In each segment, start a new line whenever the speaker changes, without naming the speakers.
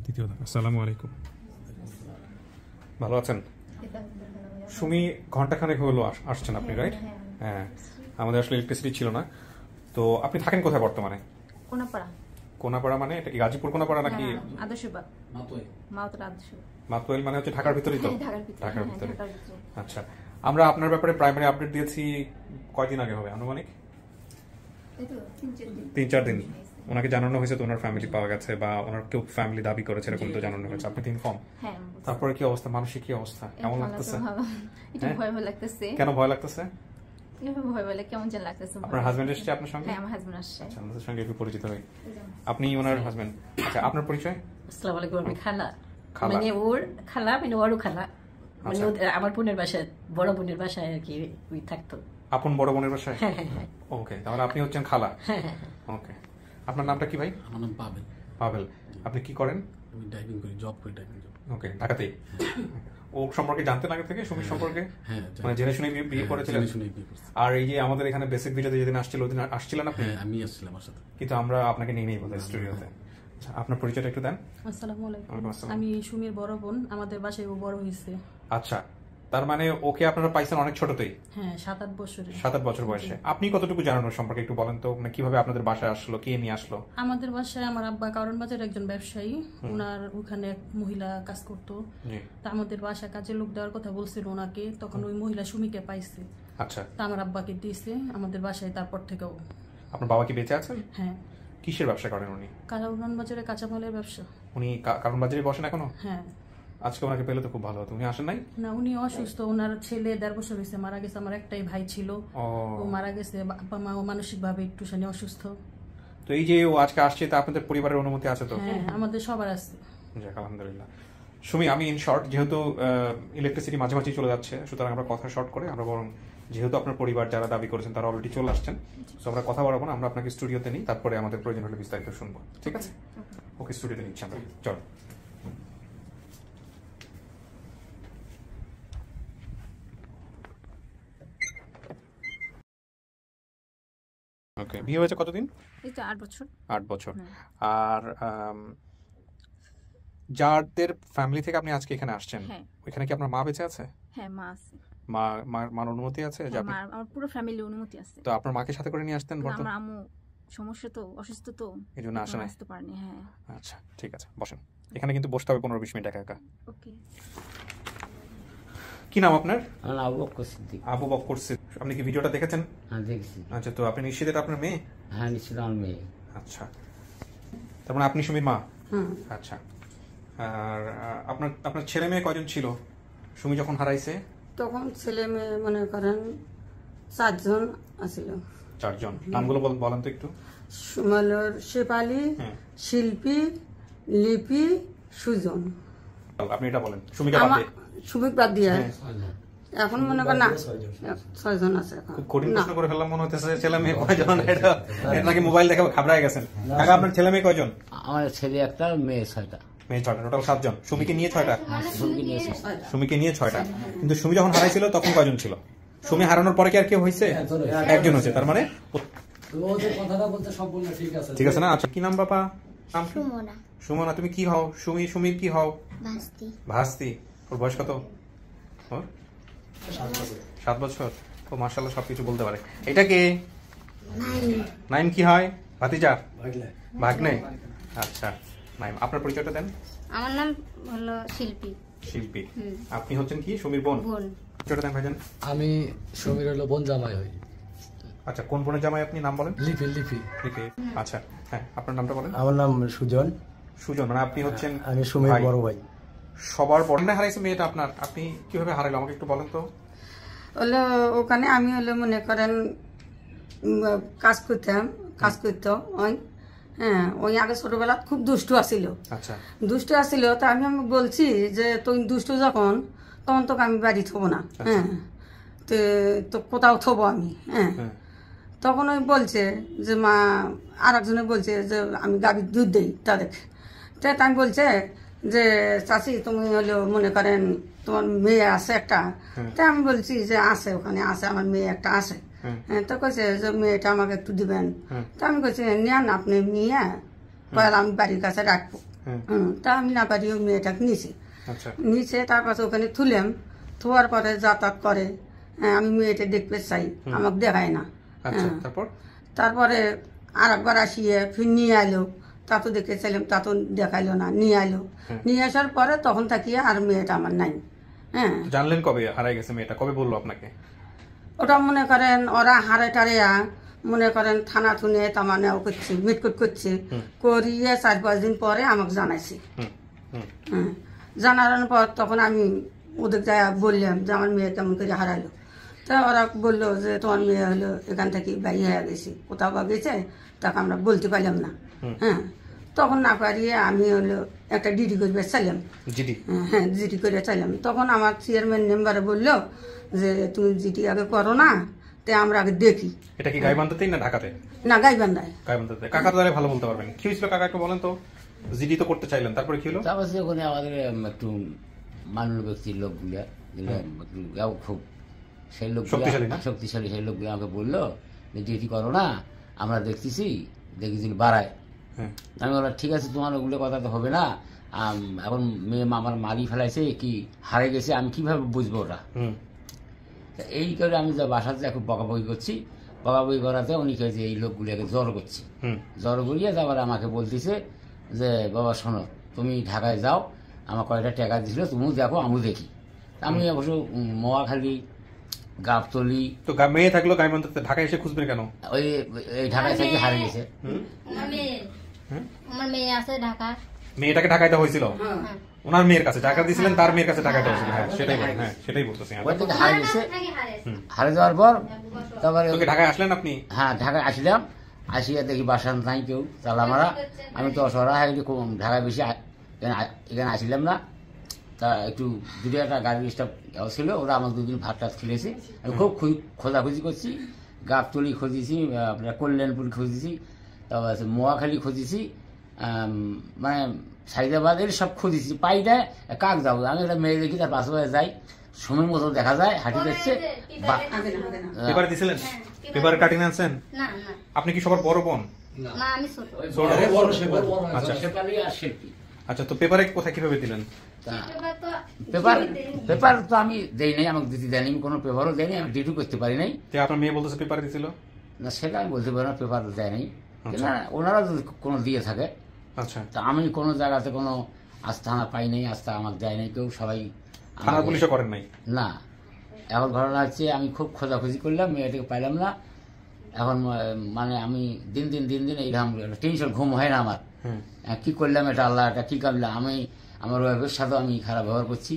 দ্বিতীয় ধাপ। আসসালামু আলাইকুম, ভালো আছেন? সুমি ঘন্টাখানেক হলো আসছেন আপনি, রাইট? হ্যাঁ, আমাদের আসলে ইলেকট্রিসিটি ছিল না। তো আপনি থাকেন কোথায় বর্তমানে?
কোনাপাড়া।
কোনাপাড়া মানে এটা কি গাজীপুর কোনাপাড়া নাকি?
আদর্শবাগ,
মাতোয়াইল মানে হচ্ছে ঢাকার ভিতরেই তো? ঢাকার ভিতরে। আচ্ছা, আমরা আপনার ব্যাপারে প্রাইমারি আপডেট দিয়েছি কয়দিন আগে হবে আনুমানিক? 3-4 দিন। ওনাকে জানানো হয়েছে তো ওনার ফ্যামিলি পাওয়া গেছে বা ওনার কেউ ফ্যামিলি দাবি করেছে এরকম তো জানানো হয়েছে। আপনি ইনফর্ম?
হ্যাঁ।
তারপরে কি অবস্থা, মানসিক কি অবস্থা, কেমন লাগতেছে?
একটু ভয় ভয় লাগতেছে।
কেন ভয় লাগতেছে?
ভয় ভয় কেমন যেন লাগতেছে।
আপনার হাজবেন্ড এসেছে আপনার সঙ্গে?
হ্যাঁ, আমার হাজবেন্ড আসছে।
আচ্ছা, আমাদের সঙ্গে একটু পরিচিত হই। আপনি ওনার হাজবেন্ড। আচ্ছা, আপনার পরিচয়?
আসসালামু আলাইকুম। আমি খালা, মানে ওর খালা, মানে ওরও খালা, মানে আমার বোনের বাসায়, বড় বোনের বাসায় আর কি ওই থাকতো।
আপন বড় বোনের বাসায়?
হ্যাঁ হ্যাঁ হ্যাঁ।
ওকে, তাহলে আপনি হচ্ছেন খালা?
হ্যাঁ হ্যাঁ।
ওকে, আপনার নামটা কি ভাই?
আমার নাম পাবেল।
পাবেল। আপনি কি করেন?
আমি ড্রাইভিং করি, জব করি, ড্রাইভিং জব।
ওকে, ঢাকাতেই? ও সম্পর্কে জানতেন আগে থেকে, সুমির সম্পর্কে?
হ্যাঁ,
মানে জেনে শুনে বিয়ে করেছিলেন?
জেনে শুনে বিয়ে করছি।
আর এই যে আমাদের এখানে বেসিক ভিডিওতে যেদিন আসছিল ওদিন আসছিলেন আপনি?
হ্যাঁ, আমি আসছিলাম আমার সাথে,
কিন্তু আমরা আপনাকে নিয়ে নেই বোধহয় স্টুডিওতে। আচ্ছা, আপনার পরিচয়টা একটু দেন।
আসসালামু আলাইকুম।
ওয়ালাইকুম আসসালাম।
আমি সুমির বড় বোন, আমাদের বাসায় ও বড় হয়েছে।
আচ্ছা, তার মানে ওকে আপনারা পাইছেন অনেক ছোটতেই?
হ্যাঁ, 7-8 বছরে।
7-8 বছর বয়সে। আপনি কতটুকু জানেন ওর সম্পর্কে একটু বলেন তো, মানে কিভাবে আপনাদের বাসায় আসলো, কে নিয়ে আসলো?
আমাদের বাসায় আমার আব্বা কারণ বাজার একজন ব্যবসায়ী, ওনার ওখানে এক মহিলা কাজ করতো। তা আমাদের বাসায় কাজে লোক দেওয়ার কথা বলছিল ওনাকে, তখন ওই মহিলা সুমিকে পাইছে।
আচ্ছা,
তা আমার আব্বাকে দিয়েছে আমাদের বাসায়। তারপর থেকেও।
আপনার বাবা কি বেঁচে আছেন?
হ্যাঁ।
কিসের ব্যবসা করেন উনি?
কারণ বাজারে কাঁচামালের ব্যবসা।
উনি কারণ বাজারে বসেন এখনো?
হ্যাঁ।
আজকে ওনাকে পেলে তো খুব ভালো হতো। উনি আসেন নাই?
না, উনি অসুস্থ। ওনার ছেলে 1.5 বছর হয়েছে মারা গেছে। আমার একটাই ভাই ছিল, ও মারা গেছে। আব্বা মা মানসিক ভাবে একটুখানি অসুস্থ।
তো এই যে ও আজকে আসছে, তা আপনাদের পরিবারের অনুমতি আছে তো?
হ্যাঁ, আমাদের সবার আছে।
যাক, আলহামদুলিল্লাহ। সুমি, আমি ইন শর্ট, যেহেতু ইলেকট্রিসিটি মাঝে মাঝেই চলে যাচ্ছে, সুতরাং আমরা কথা শর্ট করে আমরা বরং, যেহেতু আপনার পরিবার যারা দাবি করেছেন তারা অলরেডি চলে আসছেন, তো আমরা কথা বলবো না, আমরা আপনাকে স্টুডিওতে নিই, তারপরে আমাদের প্রয়োজন হলে বিস্তারিত শুনবো। ঠিক আছে? ওকে, স্টুডিওতে নিচ্ছি আমরা, চল। ওকে, বিয়ে হয়েছে কতদিন?
এই তো 8 বছর।
8 বছর। আর যাদের ফ্যামিলি থেকে আপনি আজকে এখানে আসছেন, ওইখানে কি আপনার মা বেঁচে আছে?
হ্যাঁ, মা আছে।
মার অনুমতি আছে?
আমার পুরো ফ্যামিলি অনুমতি আছে।
তো আপনার মাকে সাথে করে নিয়ে আসতেন?
আমার আম্মু সমস্যা তো, অসুস্থ তো,
এই জন্য আসতে
পারেনি। হ্যাঁ।
আচ্ছা, ঠিক আছে, বসেন। এখানে কিন্তু বসতে হবে 15-20 মিনিট একা একা।
ওকে।
কি নাম আপনার?
আবু বকর সিদ্দিক।
আবু বকর সিদ্দিক। আপনি কি ভিডিওটা দেখেছেন?
হ্যাঁ, দেখছি।
আচ্ছা, তো আপনি নিশ্চিত এটা আপনার মেয়ে?
হ্যাঁ, নিশ্চিত আমার মেয়ে।
আচ্ছা, তার মানে আপনি সুমির মা? আচ্ছা, আর আপনার ছেলে মেয়ে কয়জন ছিল সুমি যখন হারাইছে?
তখন ছেলে মেয়ে মনে করেন 4 জন আছিল।
4 জন। নামগুলো বলেন তো একটু।
সুমলর, শেফালি, শিল্পী, লিপি, সুজন।
আপনি এটা বলেন। সুমিকে বাদ দিয়ে?
সুমিক বাদ দিয়ে এখন মনে করেন না 6 জন আছে।
খুব কঠিন প্রশ্ন করে ফেললাম মনে হচ্ছে। ছেলে মেয়ে কয়জন? এটা নাকি মোবাইল দেখে ঘাবড়ায় গেছেন? কাকা, আপনার ছেলে মেয়ে কয়জন?
আমার ছেলে একটা, মেয়ে 6টা।
মেয়ে 6টা, টোটাল 7 জন। সুমিকে নিয়ে 6টা? সুমিকে নিয়ে 6টা। কিন্তু সুমি যখন হারাইছিল তখন কয়জন ছিল? সুমি হারানোর পরে কি আর কেউ হয়েছে? একজন হয়েছে। তার মানে ঠিক আছে না? আচ্ছা, কি নাম বাবা?
সুমনা।
সুমনা। তুমি কি হও? সুমির কি হও?
ভাস্তি।
ভাস্তি। ওর বয়স কত? 7 বছর। ও মাশাআল্লাহ, সবকিছু বলতে পারে। এটা কে? নাইম। কি হয়? ভাতিজা? ভাগ্নে। আচ্ছা, নাইম। আপনার পরিচয়টা দেন।
আমার নাম হলো শিল্পী।
শিল্পী। আপনি হচ্ছেন কি সুমির বোন? পরিচয়টা দেন ভাইজান।
আমি সুমির হলো বোন জামাই হই।
আচ্ছা, কোন বোনের জামাই আপনি? নাম বলেন।
লিপি। লিপি।
আচ্ছা, হ্যাঁ, আপনার নামটা বলেন।
আমার নাম সুজন।
সুজন, মানে আপনি হচ্ছেন?
আমি সুমির বড় ভাই।
সবার বড় হারাইছে মেয়েটা আপনার। আপনি কিভাবে হারাইলো আমাকে একটু বলেন তো।
হলো ওখানে আমি হলো মনে করেন কাজ করতো ওই। হ্যাঁ, ওই আগে ছোটবেলা খুব দুষ্টু আসিল।
আচ্ছা,
দুষ্টু আসিল। তা আমি বলছি যে তুই দুষ্টু যখন, তখন তোকে আমি বাড়ি থবো না। হ্যাঁ, তো কোথাও থবো আমি। হ্যাঁ, তখন ওই বলছে যে মা, আর একজনে বলছে যে আমি গাভীর দুধ দিই তাদের। তো আমি বলছে যে চাচি, তুমি হলো মনে করেন তোমার মেয়ে আছে একটা? তা আমি বলছি যে আছে, ওখানে আছে, আমার মেয়ে একটা আছে। তো কইছে যে মেয়েটা আমাকে একটু দিবেন। তো আমি কইছি নেন, আপনি নিয়ে আমি বাড়ির কাছে রাখবো। তা আমি না পারি ওই মেয়েটাকে নিচে
আচ্ছা
নিচে তারপরে ওখানে তুলেম, থোয়ার পরে যাতায়াত করে। আমি মেয়েটা দেখতে চাই, আমাকে দেখায় না।
আচ্ছা তারপর
তারপরে আর একবার আসিয়ে ফির নিয়ে আইলো, তা তো দেখতে চাইলাম, তা তো দেখাইলো না। নিয়ে আইলো, নিয়ে আসার পরে তখন তাকিয়ে আর মেয়েটা আমার নাই। হ্যাঁ,
জানলেন কবে হারাই গেছে মেয়েটা? কবে বললো আপনাকে?
ওটা মনে করেন ওরা হারে টারে মনে করেন থানা থুনে তামানেও করছে, মিটকুট করছে, করিয়ে 4-5 দিন পরে আমাকে জানাইছে। হ্যাঁ, জানানোর পর তখন আমি ওদের যাই বললাম যে আমার মেয়ে কেমন করে হারালো। তা ওরা বললো যে তোমার মেয়ে হলো এখান থেকে বাইরে হয়ে গেছে, কোথাও বা গেছে, তাকে আমরা বলতে পারলাম না। হ্যাঁ, তখন না পারিয়ে আমি হলো একটা ডিডি করবে চাইলাম। হ্যাঁ, জিডি করে চাইলাম। তখন আমার চেয়ারম্যান মেম্বারে বললো যে তুমি জিডি আগে করো না, তে আমরা আগে দেখি।
এটা কি গাইবান্ধাতেই না ঢাকাতে?
না, গাইবান্ধায়।
গাইবান্ধাতে। কাকা তো ভালো বলতে পারবেন, কি হয়েছিল কাকা একটু বলেন তো। জিডি তো করতে চাইলেন, তারপরে কি হলো?
তারপরে ওখানে আমাদের একটু মান্য ব্যক্তির লোকগুলা খুব সেই লোকগুলা শক্তিশালী, সেই লোকগুলো আমাকে বললো যে ডিউটি করো না, আমরা দেখতেছি, দেখি যদি বাড়ায়। আমি বললাম ঠিক আছে, তোমার ওগুলো কথা তো হবে না, এখন মেয়ে আমার মারি ফেলাইছে কি হারে গেছে, আমি কিভাবে বুঝবো ওটা। এই করে আমি বাসাতে এখন বকাবকি করছি, বকাবকি করাতে উনি যে এই লোকগুলোকে জড়ো করছি, জড়ো করিয়ে তারপরে আমাকে বলতেছে যে বাবা শোনো, তুমি ঢাকায় যাও, আমার কয়টা টাকা দিছিল, তুমিও দেখো আমিও দেখি। আমি অবশ্য মোয়াখালী, গাবতলি।
তো মেয়ে থাকলো গাইবান্ধাতে, ঢাকায় এসে খুঁজবেন কেন?
ওই ঢাকায় থেকে হারিয়ে গেছে।
আমার মেয়ে আছে ঢাকা।
মেয়েটাকে ঢাকায় দেওয়া হয়েছিল ওনার মেয়ের কাছে, টাকা দিয়েছিলেন তার মেয়ের কাছে টাকা দেওয়া হয়েছিল। হ্যাঁ সেটাই বলেন, হ্যাঁ সেটাই বলতেছি।
হারিয়ে গেছে, হারিয়ে যাওয়ার পর তারপরে
ঢাকায় আসলেন আপনি?
হ্যাঁ, ঢাকায় আসলাম, আসিয়া দেখি বাসার নাই কেউ, তালা মারা। আমি তো অসহায়, ঢাকায় বেশি এখানে আসলাম না। তা একটু দূরে একটা গাড়ির স্টাফ ছিল, ওরা আমার 2 দিন ভাত টাত খেলেছে। আমি খুব খোঁজাখুঁজি করছি, গাবতলি খুঁজেছি, আপনার কল্যাণপুর খুঁজেছি, তারপর মোয়াখালী খুঁজেছি, মানে সাইদাবাদের সব খুঁজেছি, পাই দেয় কাক যাবো। আমি একটা মেয়ে দেখি, তার পাশে যাই, সময় মতো দেখা যায় হাঁটি যাচ্ছে।
পেপার দিছিলেন? পেপার কাটিং আনছেন? আপনি কি সবার বড় বোন? আচ্ছা, তো পেপারে কোথায় কিভাবে দিলেন?
পেপার তো আমি দেই নাই, আমাকে দিতে দেয়নি, কোনো পেপারও দেয়নি, আমি ডিউটি করতে পারি নাই।
আপনার মেয়ে বলতেছে পেপার দিছিল
না, সেটা আমি বলতে পারি না, পেপার দেয় নাই। ওনারা যদি কোনো দিয়ে থাকে।
আচ্ছা,
তা আমি কোনো জায়গাতে কোনো আস্থানা পাই নাই, আস্থা আমাকে দেয় নাই কেউ, সবাই
থানা পুলিশও করেন নাই
না। এখন ঘটনা হচ্ছে আমি খুব খোঁজাখুঁজি করলাম, মেয়েটাকে পাইলাম না। এখন মানে আমি দিন দিন এইরকম টেনশন, ঘুম হয় না আমার। কি করলাম এটা, আল্লাহ এটা কি করলাম। আমি আমার ওয়াইফের সাথেও আমি খারাপ ব্যবহার করছি,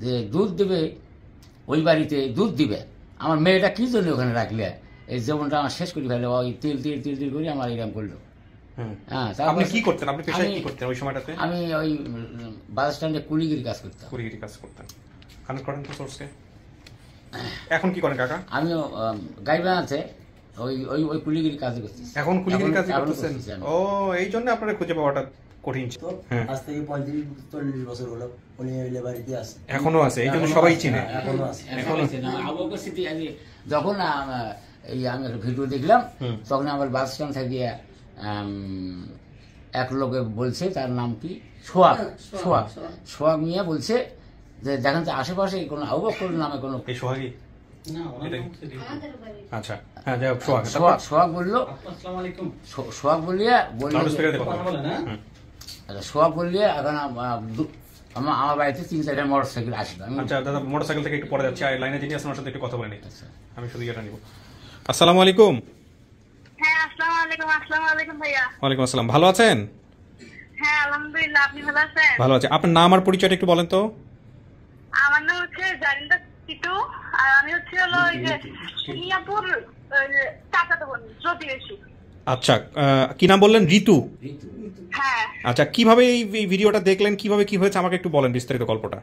যে দুধ দেবে ওই বাড়িতে, দুধ দিবে, আমার মেয়েটা কি জন্য ওখানে রাখলে, এই জীবনটা আমার শেষ করে ফেলে, ওই তিল করে আমার এরকম করলো।
আপনি কি করতেন? আপনি পেশায় কি করতেন ওই সময়টাতে?
আমি ওই বাস স্ট্যান্ডে কুলিগিরি কাজ করতাম।
কানেক্ট করেন তো সোর্সকে। এখন কি করেন কাকা?
আমিও গাইবান্ধাতে ওই কুলিগিরি কাজ করছি।
এখন কুলিগিরি কাজ করতেছেন? ও, এই জন্য আপনারা খুঁজে পাওয়াটা কঠিন।
আজ থেকে 35-40 বছর হলো উনি এই বাড়িতে আছে,
এখনো আছে, এই জন্য সবাই চিনে।
এখনো আছে।
যখন এই আমি একটা ভিডিও দেখলাম, তখন আমার বাস স্ট্যান্ড থেকে এক লোকে বলছে, তার নাম কি, সোহাগ মিয়া বলছে যে দেখেন তো আশেপাশে কোনো আবু বকর নামে কোনো
সোহাগী। আচ্ছা, হ্যাঁ,
সোহাগ বললো, সোহাগ বললিয়ে এখন আমার বাড়িতে 3-4টা মোটরসাইকেল আসলো।
আচ্ছা দাদা, মোটরসাইকেল থেকে একটু পরে যাচ্ছি, আর লাইনে যিনি আছেন ওর সাথে একটু কথা বলে নিই। আমি শুধু এটা নিব। আসসালামু আলাইকুম।
হ্যাঁ, আসসালামু আলাইকুম ভাইয়া।
ওয়ালাইকুম আসসালাম। ভালো আছেন?
হ্যাঁ আলহামদুলিল্লাহ, আপনি ভালো আছেন?
ভালো আছি। আপনার নাম আর পরিচয়টা একটু বলেন তো।
আমার নাম হচ্ছে জারিন্দা টিটু, আর আমি হচ্ছে হলো ওই যে মিয়াপুর চাচাতো বোন প্রতিবেশী।
আচ্ছা, কি নাম বললেন? ঋতু।
হ্যাঁ।
আচ্ছা, কিভাবে এই ভিডিওটা দেখলেন, কিভাবে কি হয়েছে আমাকে একটু বলেন বিস্তারিত গল্পটা।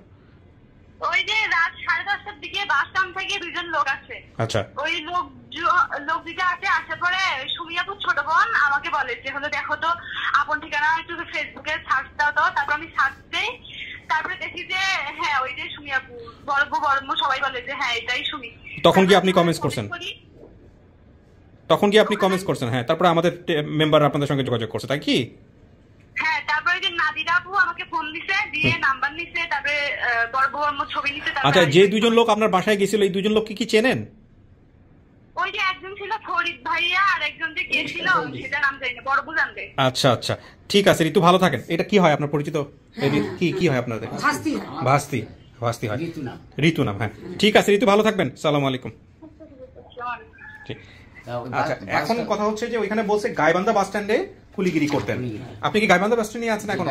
ওই যে রাত 10:30টার দিকে বাস স্ট্যান্ড থেকে 2জন লোক আসে।
আচ্ছা,
ওই লোক দুটা আসার পরে সুমিয়াপুর ছোট বোন আমাকে বলে যে হলো দেখো তো আপন ঠিকানা একটু ফেসবুকে সার্চ দাও তো। তারপর আমি সার্চ দেই, তারপরে দেখি যে হ্যাঁ ওই যে সুমিয়াপুর, বড় সবাই বলে যে হ্যাঁ এটাই সুমি।
তখন কি আপনি কমেন্টস করছেন? হ্যাঁ, তারপরে আমাদের মেম্বার আপনাদের সঙ্গে যোগাযোগ করছে, তাই কি?
হ্যাঁ, তারপরে যে নাদিরা আপু আমাকে ফোন দিছে, দিয়ে নাম্বার নিছে, তারপরে বড় বউ আমার ছবি নিছে।
আচ্ছা, যে দুজন লোক আপনার বাসায় গেছিল এই দুজন লোককে কি চেনেন?
ওই যে একজন ছিল ফরিদ ভাইয়া, আর একজন যে কে ছিল সেটা নাম জানি না, বড় বউ জানবে।
আচ্ছা আচ্ছা, ঠিক আছে ঋতু, ভালো থাকেন। এটা কি হয় আপনার পরিচিত? কি হয় আপনাদের? ভাস্তি হয়, ঋতু নাম। হ্যাঁ ঠিক আছে ঋতু, ভালো থাকবেন। সালাম আলাইকুম। ঠিক। আচ্ছা, এখন কথা হচ্ছে যে ওইখানে বলছে গাইবান্ধা বাস স্ট্যান্ডে কুলিগিরি করতেন। আপনি কি গাইবান্ধা বাস স্ট্যান্ডে আছেন এখন?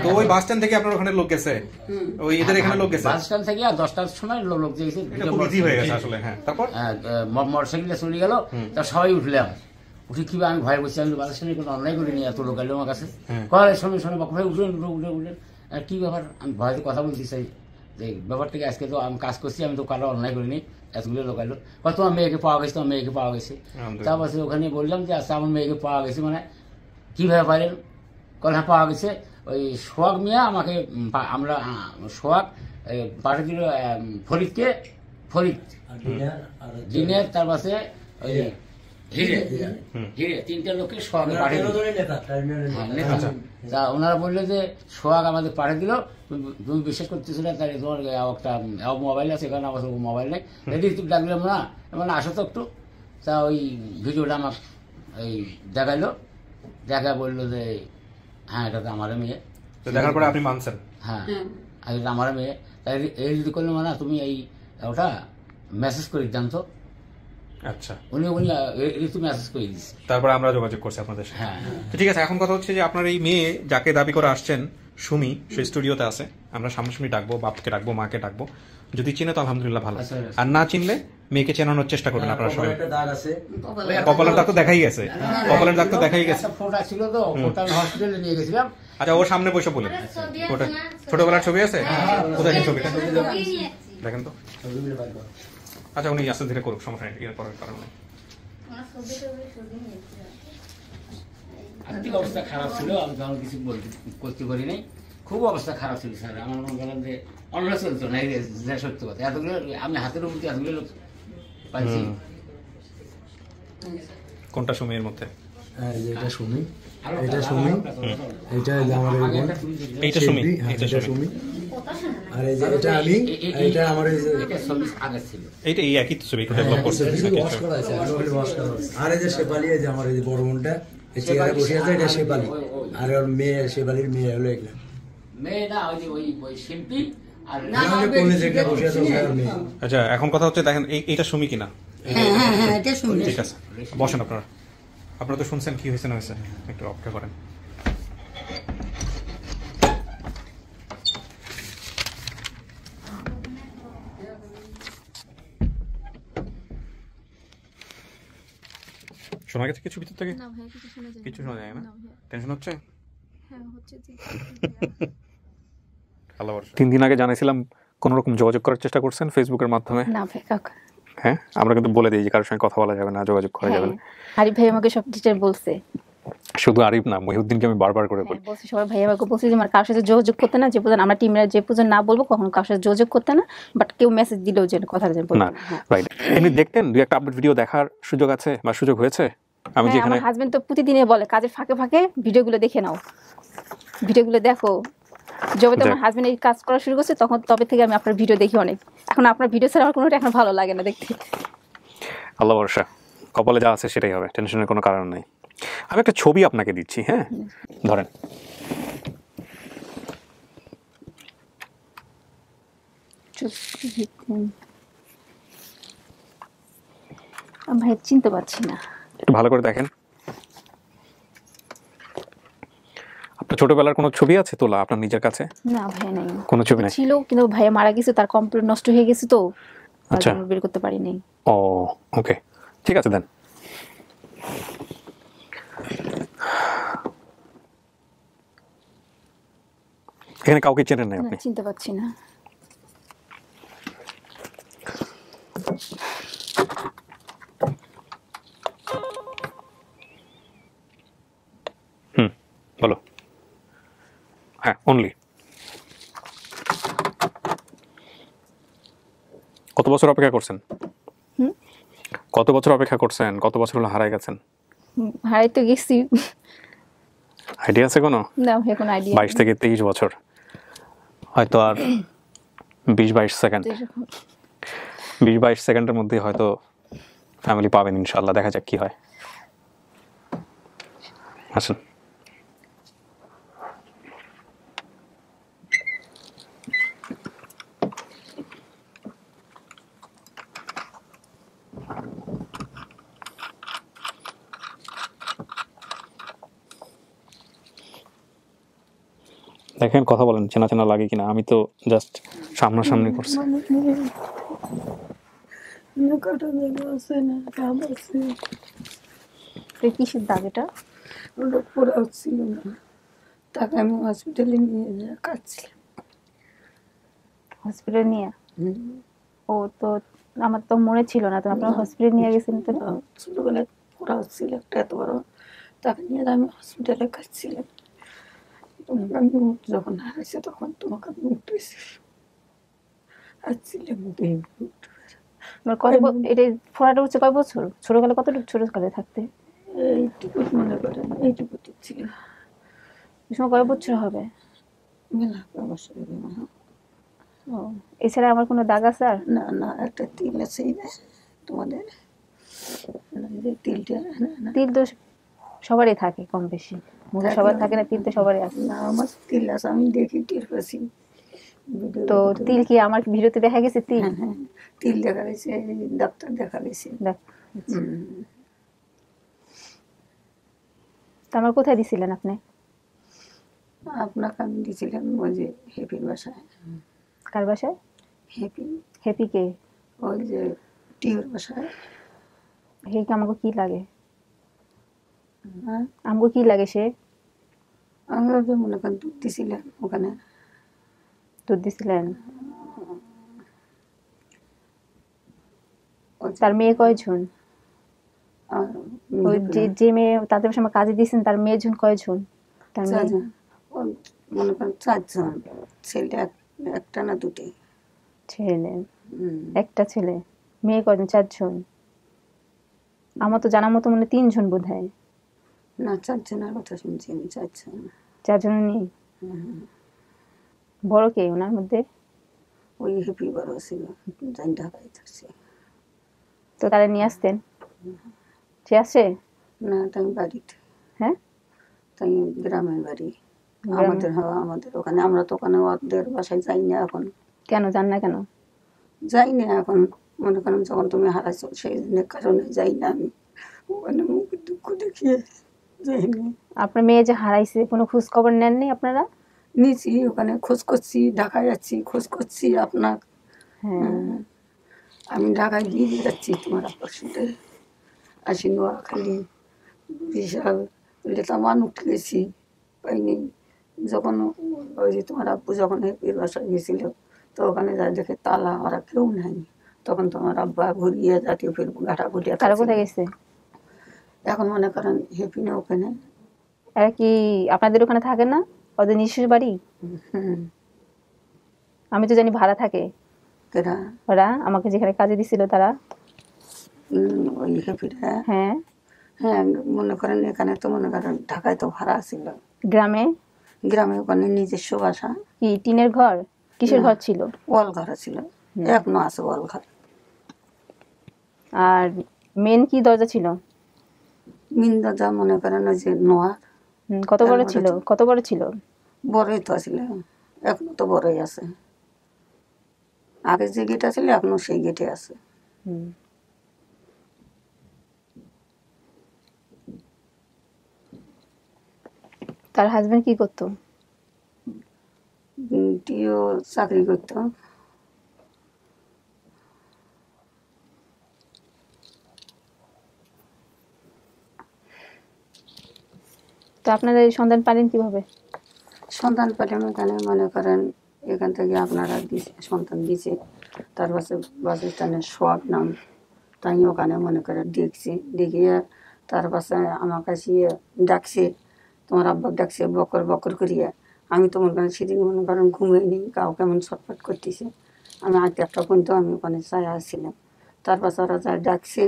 তো ওই বাস স্ট্যান্ড থেকে আপনার ওখানে লোক গেছে, ওই এদের এখানে লোক গেছে
বাস স্ট্যান্ড থেকে 10টার সময় লোক গেছে,
এটা খুব ইজি হয়ে গেছে আসলে। হ্যাঁ, তারপর
মোটরসাইকেলে চলে গেল, তার সবাই উঠলাম, উঠে কি আমি ভয় বসছি, আমি বাস স্ট্যান্ডে কোনো অন্যায় করিনি, এত লোক এলো আমার কাছে, কলে শোনে বাক ভাই উঠলেন আর কি ব্যাপার, আমি ভয়তে কথা বলতে চাই যে ব্যাপারটাকে আজকে তো আমি কাজ করছি, আমি তো কারো অন্যায় করিনি, এতগুলো লোক এলো, তোমার মেয়েকে পাওয়া গেছে, তোমার মেয়েকে পাওয়া গেছে। তারপর ওখানে বললাম যে আচ্ছা আমার মেয়েকে পাওয়া গেছে, মানে কীভাবে পারেন? কল হ্যাঁ পাওয়া গেছে, ওই সোহাগ মিয়া আমাকে, আমরা সোহাগ পাঠিয়ে দিল ফরিদ দিনের, তার পাশে ওই হিরে 3টা লোককে সোহাগ পাঠিয়ে দিল। তা ওনারা বললো যে সোহাগ আমাদের পাঠিয়ে দিল, তুমি বিশ্বাস করতেছিল, তাহলে তোমার একটা মোবাইল আছে, এখানে আমার মোবাইল নেই, রেডি ডাকলাম না, মানে আসো তো একটু। তা ওই ভিডিওটা আমার এই দেখাইলো, দেখা বললো যে হ্যাঁ এটা তো আমার মেয়ে।
দেখার পরে আপনি মানছেন?
হ্যাঁ, এটা আমার মেয়ে। তাই এই যদি করলো মানে তুমি এই ওটা মেসেজ করে দেন তো।
আচ্ছা,
উনি ঋতু মেসেজ করে দিচ্ছে,
তারপরে আমরা যোগাযোগ করছি আপনাদের সাথে।
হ্যাঁ
তো ঠিক আছে, এখন কথা হচ্ছে যে আপনার এই মেয়ে যাকে দাবি করে আসছেন সুমি, সেই স্টুডিওতে আছে, আমরা সামনাসামনি ডাকবো, বাপকে ডাকবো, মাকে ডাকবো, যদি চিনে তো আলহামদুলিল্লাহ ভালো, আর না চিনলে মেয়েকে চেনানোর চেষ্টা করবেন আপনারা সবাই। কপালের দাগ তো দেখাই গেছে, কপালের দাগ তো দেখাই গেছে।
ফোটা ছিল তো, ফোটা হসপিটালে নিয়ে গেছিলাম।
আচ্ছা, ওর সামনে বসে বলেন, ওটা ছোটবেলার ছবি আছে, কোথায় ছবিটা দেখেন তো। আচ্ছা, উনি আস্তে ধীরে করুক, সমস্যা নেই, এর পরের কারণ নেই।
আর্থিক অবস্থা খারাপ ছিল, আমি তখন কিছু করতে পারি নাই, খুব অবস্থা খারাপ ছিল স্যার। আমার মনে করেন যে অন্য চলতো না, সত্য কথা, এতগুলো আমি হাতের উপর এতগুলো লোক পাইছি।
কোনটা সুমি এর মধ্যে?
এটা সুমি, এটা সুমি, এটা আমার
এইটা সুমি,
এটা সুমি, আর এই যে এটা আমি, এটা আমার এই যে
এটা ছবি আগে ছিল,
এইটা এই একই তো ছবি, এটা ডেভেলপ করছে।
আর এই যে শেফালি, এই যে আমার এই যে বড় বোনটা এই চেয়ারে বসে আছে, এটা শেফালি, আর ওর মেয়ে, শেফালির মেয়ে হলো এগুলা
মেয়ে না, ওই শিল্পী। আর
বসে আছে ওর মেয়ে।
আচ্ছা, এখন কথা হচ্ছে দেখেন এইটা সুমি কিনা।
হ্যাঁ, এটা সুমি।
ঠিক আছে, বসেন আপনারা। আপনারা তো শুনছেন কি হয়েছে না হয়েছে, একটু অপেক্ষা করেন। শোনা গেছে কিছু ভিতর থেকে?
না ভাই, কিছু শোনা যায় না।
কিছু শোনা যায় না? টেনশন হচ্ছে?
হ্যাঁ হচ্ছে যে।
3 দিন আগে জানাইছিলাম কোন রকম যোগাযোগ করার চেষ্টা করছেন ফেসবুকের মাধ্যমে?
না ভাই, কাকা।
হ্যাঁ, আমরা কিন্তু বলে দিই যে কারোর সঙ্গে কথা বলা যাবে না, যোগাযোগ করা যাবে না।
আরিফ ভাই আমাকে সব ডিটেইল বলছে।
শুধু আরিফ না, মহিউদ্দিনকে আমি বারবার করে বলি।
বলছি সবাই ভাই আমাকে বলছে যে আমার কারোর সাথে যোগাযোগ করতে না, যে পর্যন্ত আমরা টিমরা যে পর্যন্ত না বলবো কখনো কারোর সাথে যোগাযোগ করতে না, বাট কেউ মেসেজ দিলেও যে কথা বলতে
না। রাইট, এমনি দেখতেন দুই একটা আপডেট ভিডিও দেখার সুযোগ আছে বা সুযোগ হয়েছে? আমি যেখানে
আমার হাজবেন্ড তো প্রতিদিনই বলে কাজের ফাঁকে ফাঁকে ভিডিওগুলো দেখে নাও, ভিডিওগুলো দেখো। যবে তো আমার হাজবেন্ড এই কাজ করা শুরু করছে তখন তবে থেকে আমি আপনার ভিডিও দেখি অনেক। এখন আপনার ভিডিও ছাড়া আমার কোনোটা এখন ভালো লাগে না দেখতে।
আল্লাহ ভরসা, কপালে যা আছে সেটাই হবে, টেনশনের কোনো কারণ নেই। আমি একটা ছবি আপনাকে দিচ্ছি, হ্যাঁ ধরেন।
ভাই চিনতে পারছি না,
একটু ভালো করে দেখেন। আপনার ছোটবেলার কোনো ছবি আছে তোলা আপনার নিজের কাছে?
না ভাই নাই,
কোনো ছবি নাই।
ছিল কিন্তু ভাই মারা গেছে, তার কম্পিউটার নষ্ট হয়ে গেছে তো
আচ্ছা
বের করতে পারি নাই।
ও ওকে, ঠিক আছে দেন। এখানে কাউকে চেনেন না আপনি?
চিনতে পারছি না।
বলো। হ্যাঁ, অনলি। কত বছর অপেক্ষা করছেন? কত বছর অপেক্ষা করছেন? কত বছর হলো হারাই গেছেন?
হারাই তো গেছি।
আইডিয়া আছে কোনো?
না এখন আইডিয়া
22 থেকে 23 বছর, হয়তো আর 20-22 সেকেন্ড, 20-22 সেকেন্ডের মধ্যে হয়তো ফ্যামিলি পাবেন ইনশাআল্লাহ। দেখা যাক কি হয়। আসুন। দেখেন কথা বলেন, চেনা চেনা লাগে কিনা। আমি তো জাস্ট সামনাসামনি করছি।
কিসের দাগ এটা?
ওটা পুরো ছিল না, তাকে আমি হসপিটালে নিয়ে যা কাটছিলাম।
হসপিটালে নিয়ে? ও তো আমার তো মনে ছিল না, তো আপনারা হসপিটালে নিয়ে গেছেন? তো
ছোটবেলায় পুরা ছিল একটা এত বড়, তাকে নিয়ে আমি হসপিটালে কাটছিলাম। আমি যখন হারাইছে তখন তোমাকে আমি উঠেছি আসছিলাম।
এটা ফোড়াটা হচ্ছে কয় বছর? ছোটকালে কতটুকু ছোটকালে থাকতে?
এইটুকু মনে করেন, এইটুকু ছিল।
সময় কয় বছর হবে?
মেলা বছর।
ও, এছাড়া আমার কোনো দাগ আছে আর?
না না, একটা তিল আছে তোমাদের, তিলটা।
তিল তো সবারই থাকে কম বেশি, সবার থাকে না, তিল তো সবারই আছে।
না আমার তিল আছে, আমি দেখি টির পাচ্ছি।
তো তিল কি আমার ভিডিওতে দেখা গেছে? তিল?
হ্যাঁ, তিল দেখা গেছে, ডাক্তার দেখা গেছে।
আমার কোথায় দিছিলেন আপনি?
আপনাকে আমি দিয়েছিলাম ওই যে হ্যাপির বাসায়।
কার বাসায়?
হ্যাপি।
হ্যাপি কে?
ওই যে টিউর বাসায়।
হেকে আমাকে কি লাগে? আমাকে কি লাগে সে?
আমি ওই যে মনে করেন দুধ দিছিলাম ওখানে।
দুধ দিছিলেন? তার মেয়ে কয়জন? ওই যে মেয়ে তাদের বাসায় আমার কাজে দিয়েছেন তার মেয়েজন কয়জন? তার মেয়ে
মনে করেন 4 জন। ছেলে একটা না দুটি?
ছেলে একটা, ছেলে। মেয়ে কয়জন? 4 জন। আমার তো জানার মতো মনে 3 জন বোধ হয়।
না 4 জনের কথা শুনছি আমি। 4 জন।
4 জন নেই? বড় কে ওনার মধ্যে?
ওই হ্যাপি বড় ছিল, যাই ঢাকায় থাকছে।
তো তারা নিয়ে আসতেন? সে আসে
না, তাই বাড়িতে।
হ্যাঁ,
তাই গ্রামের বাড়ি আমাদের। হওয়া আমাদের ওখানে, আমরা তো ওখানে ওদের বাসায় যাই না এখন।
কেন যান না? কেন
যাই না এখন? মনে করেন যখন তুমি হারাইছো সেই কারণে যাই না আমি ওখানে, মুখে দুঃখ দেখিয়ে যাই না।
আপনার মেয়ে যে হারাইছে কোনো খোঁজ খবর নেননি আপনারা?
নিয়েছি, ওখানে খোঁজ করছি, ঢাকায় যাচ্ছি, খোঁজ করছি আপনার। আমি ঢাকায় দিয়ে যাচ্ছি তোমার আপার সাথে, আসি নোয়াখালী, বিশাল লেতামান উঠে গেছি, পাইনি। যখন ওই যে তোমার আব্বু যখন হেপির বাসায় গেছিল, তো ওখানে যা দেখে তালা, ওরা কেউ নাই। তখন তোমার আব্বা ঘুরিয়ে জাতীয় ফের ঘাটা ঘুরিয়ে।
তারা কোথায় গেছে
এখন? মনে করেন হেপি না ওখানে।
এরা কি আপনাদের ওখানে থাকে না? ওদের নিজস্ব বাড়ি? আমি তো জানি ভাড়া থাকে। ওরা আমাকে যেখানে কাজে দিছিল তারা?
ওই হেপিরা?
হ্যাঁ
হ্যাঁ, মনে করেন এখানে তো মনে করেন ঢাকায় তো ভাড়া ছিল।
গ্রামে?
গ্রামে ওখানে নিজস্ব বাসা।
কি টিনের ঘর? কিসের ঘর ছিল?
ওয়াল ঘর ছিল, এখনো আছে ওয়াল ঘর।
আর মেন কি দরজা ছিল?
মেন দরজা মনে করেন ওই যে নোয়ার।
কত বড় ছিল? কত বড় ছিল?
বড়ই তো ছিল, এখনো তো বড়ই আছে। আগে যে গেট ছিল এখনো সেই গেটে আছে।
তার হাজবেন্ড কি করতো?
টিও চাকরি করতো।
তো আপনারা এই সন্ধান পালেন কিভাবে?
সন্তান পেলাম এখানে, মনে করেন এখান থেকে আপনারা সন্তান দিছে, তার বাসস্থানের সোয়াব নাম, তাই ওখানে মনে করে দেখছি। দেখিয়ে তার পাশে আমার কাছে ডাকছে, তোমার আব্বা ডাকছে বকর বকর করিয়া। আমি তো মনে করেন সেদিন মনে করেন ঘুমিয়ে নিই, কাউ কেমন ছটফট করতেছে। আমি আগে একটা পর্যন্ত আমি ওখানে চাই আসছিলাম। তার পাশে ওরা যা ডাকছে,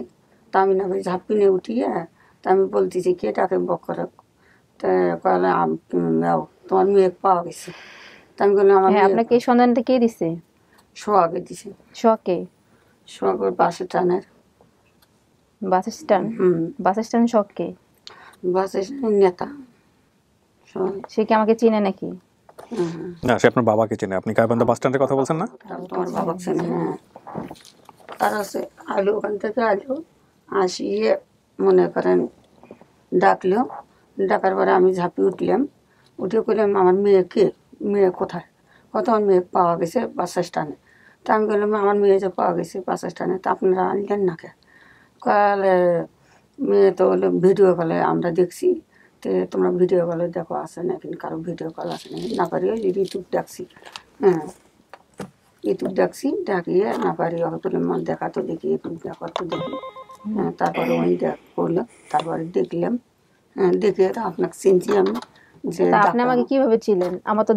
তা আমি না ঝাঁপিনে উঠিয়ে তা আমি বলতেছি কে ডাকে বকর। তা কলে তোমার মেয়ে পাওয়া গেছে। তা আমি বললাম আমার
হ্যাঁ, আপনাকে এই সন্ধানটা কে দিছে?
সোহাগে দিছে।
শখে?
সোহাগের বাস স্ট্যান্ডের।
Bus stand? বাস স্ট্যান্ড শখকে?
বাস স্ট্যান্ড নেতা।
সে কি আমাকে চিনে নাকি?
না, সে আপনার বাবাকে চেনে। আপনি গাইবান্ধা বাস স্ট্যান্ডের কথা বলছেন না?
তোমার বাবা চেনে। হ্যাঁ, তার আছে আলু, ওখান থেকে আলু আসিয়ে মনে করেন ডাকলো। ডাকার পরে আমি ঝাঁপিয়ে উঠলাম, উঠে করলাম আমার মেয়েকে, মেয়ে কোথায়? কত আমার মেয়ে পাওয়া গেছে বাস স্ট্যান্ডে। তা আমি বললাম আমার মেয়ে যে পাওয়া গেছে বাস স্ট্যান্ডে, তা আপনারা আনলেন না কে? কলে মেয়ে তো হলো ভিডিও কলে আমরা দেখছি, তো তোমরা ভিডিও কলে দেখো আসে না, কিন্তু কারো ভিডিও কল আসে না। না পারি ওই ইউটিউব দেখছি। হ্যাঁ, ইউটিউব দেখছি, দেখিয়ে না পারি তুলে মন দেখা তো দেখি, ইউটিউব দেখা তো দেখি। হ্যাঁ, তারপরে ওই করলো, তারপরে দেখলাম। হ্যাঁ, দেখে তো আপনাকে চিনছি আমি। যে
আপনি আমাকে কিভাবে ছিলেন? আমার তো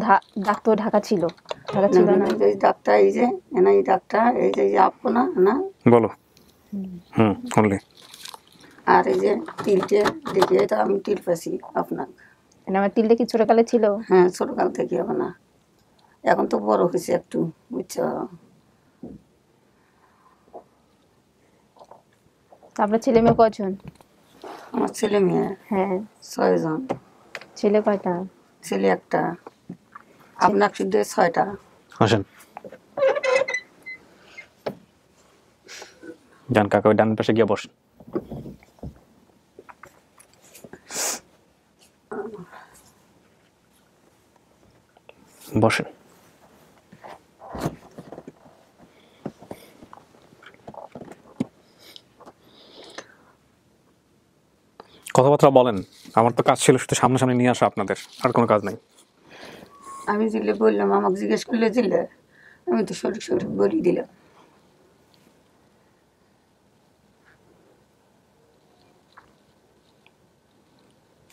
ডাক্তার ঢাকা ছিল। ঢাকা ছিল না?
এই ডাক্তার, এই যে এই ডাক্তার, এই যে আপকো না না
বলো। অনলি।
আর এই যে তিলটে দেখে তো আমি তিল পাইছি আপনার।
আমার তিলটা কি ছোটকালে ছিল?
হ্যাঁ, ছোটকাল থেকে হবে না, এখন তো বড় হয়েছে একটু, বুঝছো।
আপনার ছেলে মেয়ে কয়জন?
আমার ছেলে মেয়ে?
হ্যাঁ,
6 জন।
ছেলে কয়টা?
ছেলে একটা। আপনার শুধু 6টা।
আসেন যান কাকা, ওই ডান পাশে গিয়ে বসেন। বসেন। কথাবার্তা বলেন। আমার তো কাজ ছিল শুধু সামনাসামনি নিয়ে আসা আপনাদের, আর কোনো কাজ নাই।
আমি দিলে বললাম, আমাকে জিজ্ঞেস করলে দিলে, আমি তো সঠিক সঠিক বলি দিলাম।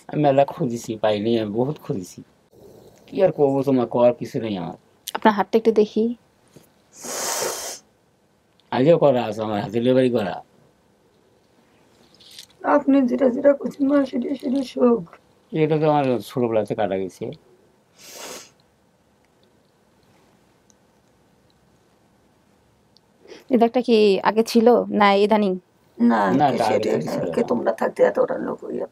আমি মেলা খুঁজেছি, পাইনি, আমি বহুত খুঁজেছি। কি আর করবো, তোমার করার কিছু নেই আমার।
আপনার হাতটা একটু দেখি।
আজও করা আছে আমার হাতে, ডেলিভারি করা।
আপনি যেটা যেটা করছেন মা, সেটা সেটা শোক।
এটা তো আমার ছোটবেলাতে কাটা গেছে।
এই দাগটা কি আগে ছিল না ইদানিং?
না না, সেটা তোমরা থাকতে এতটা লোক হইয়া।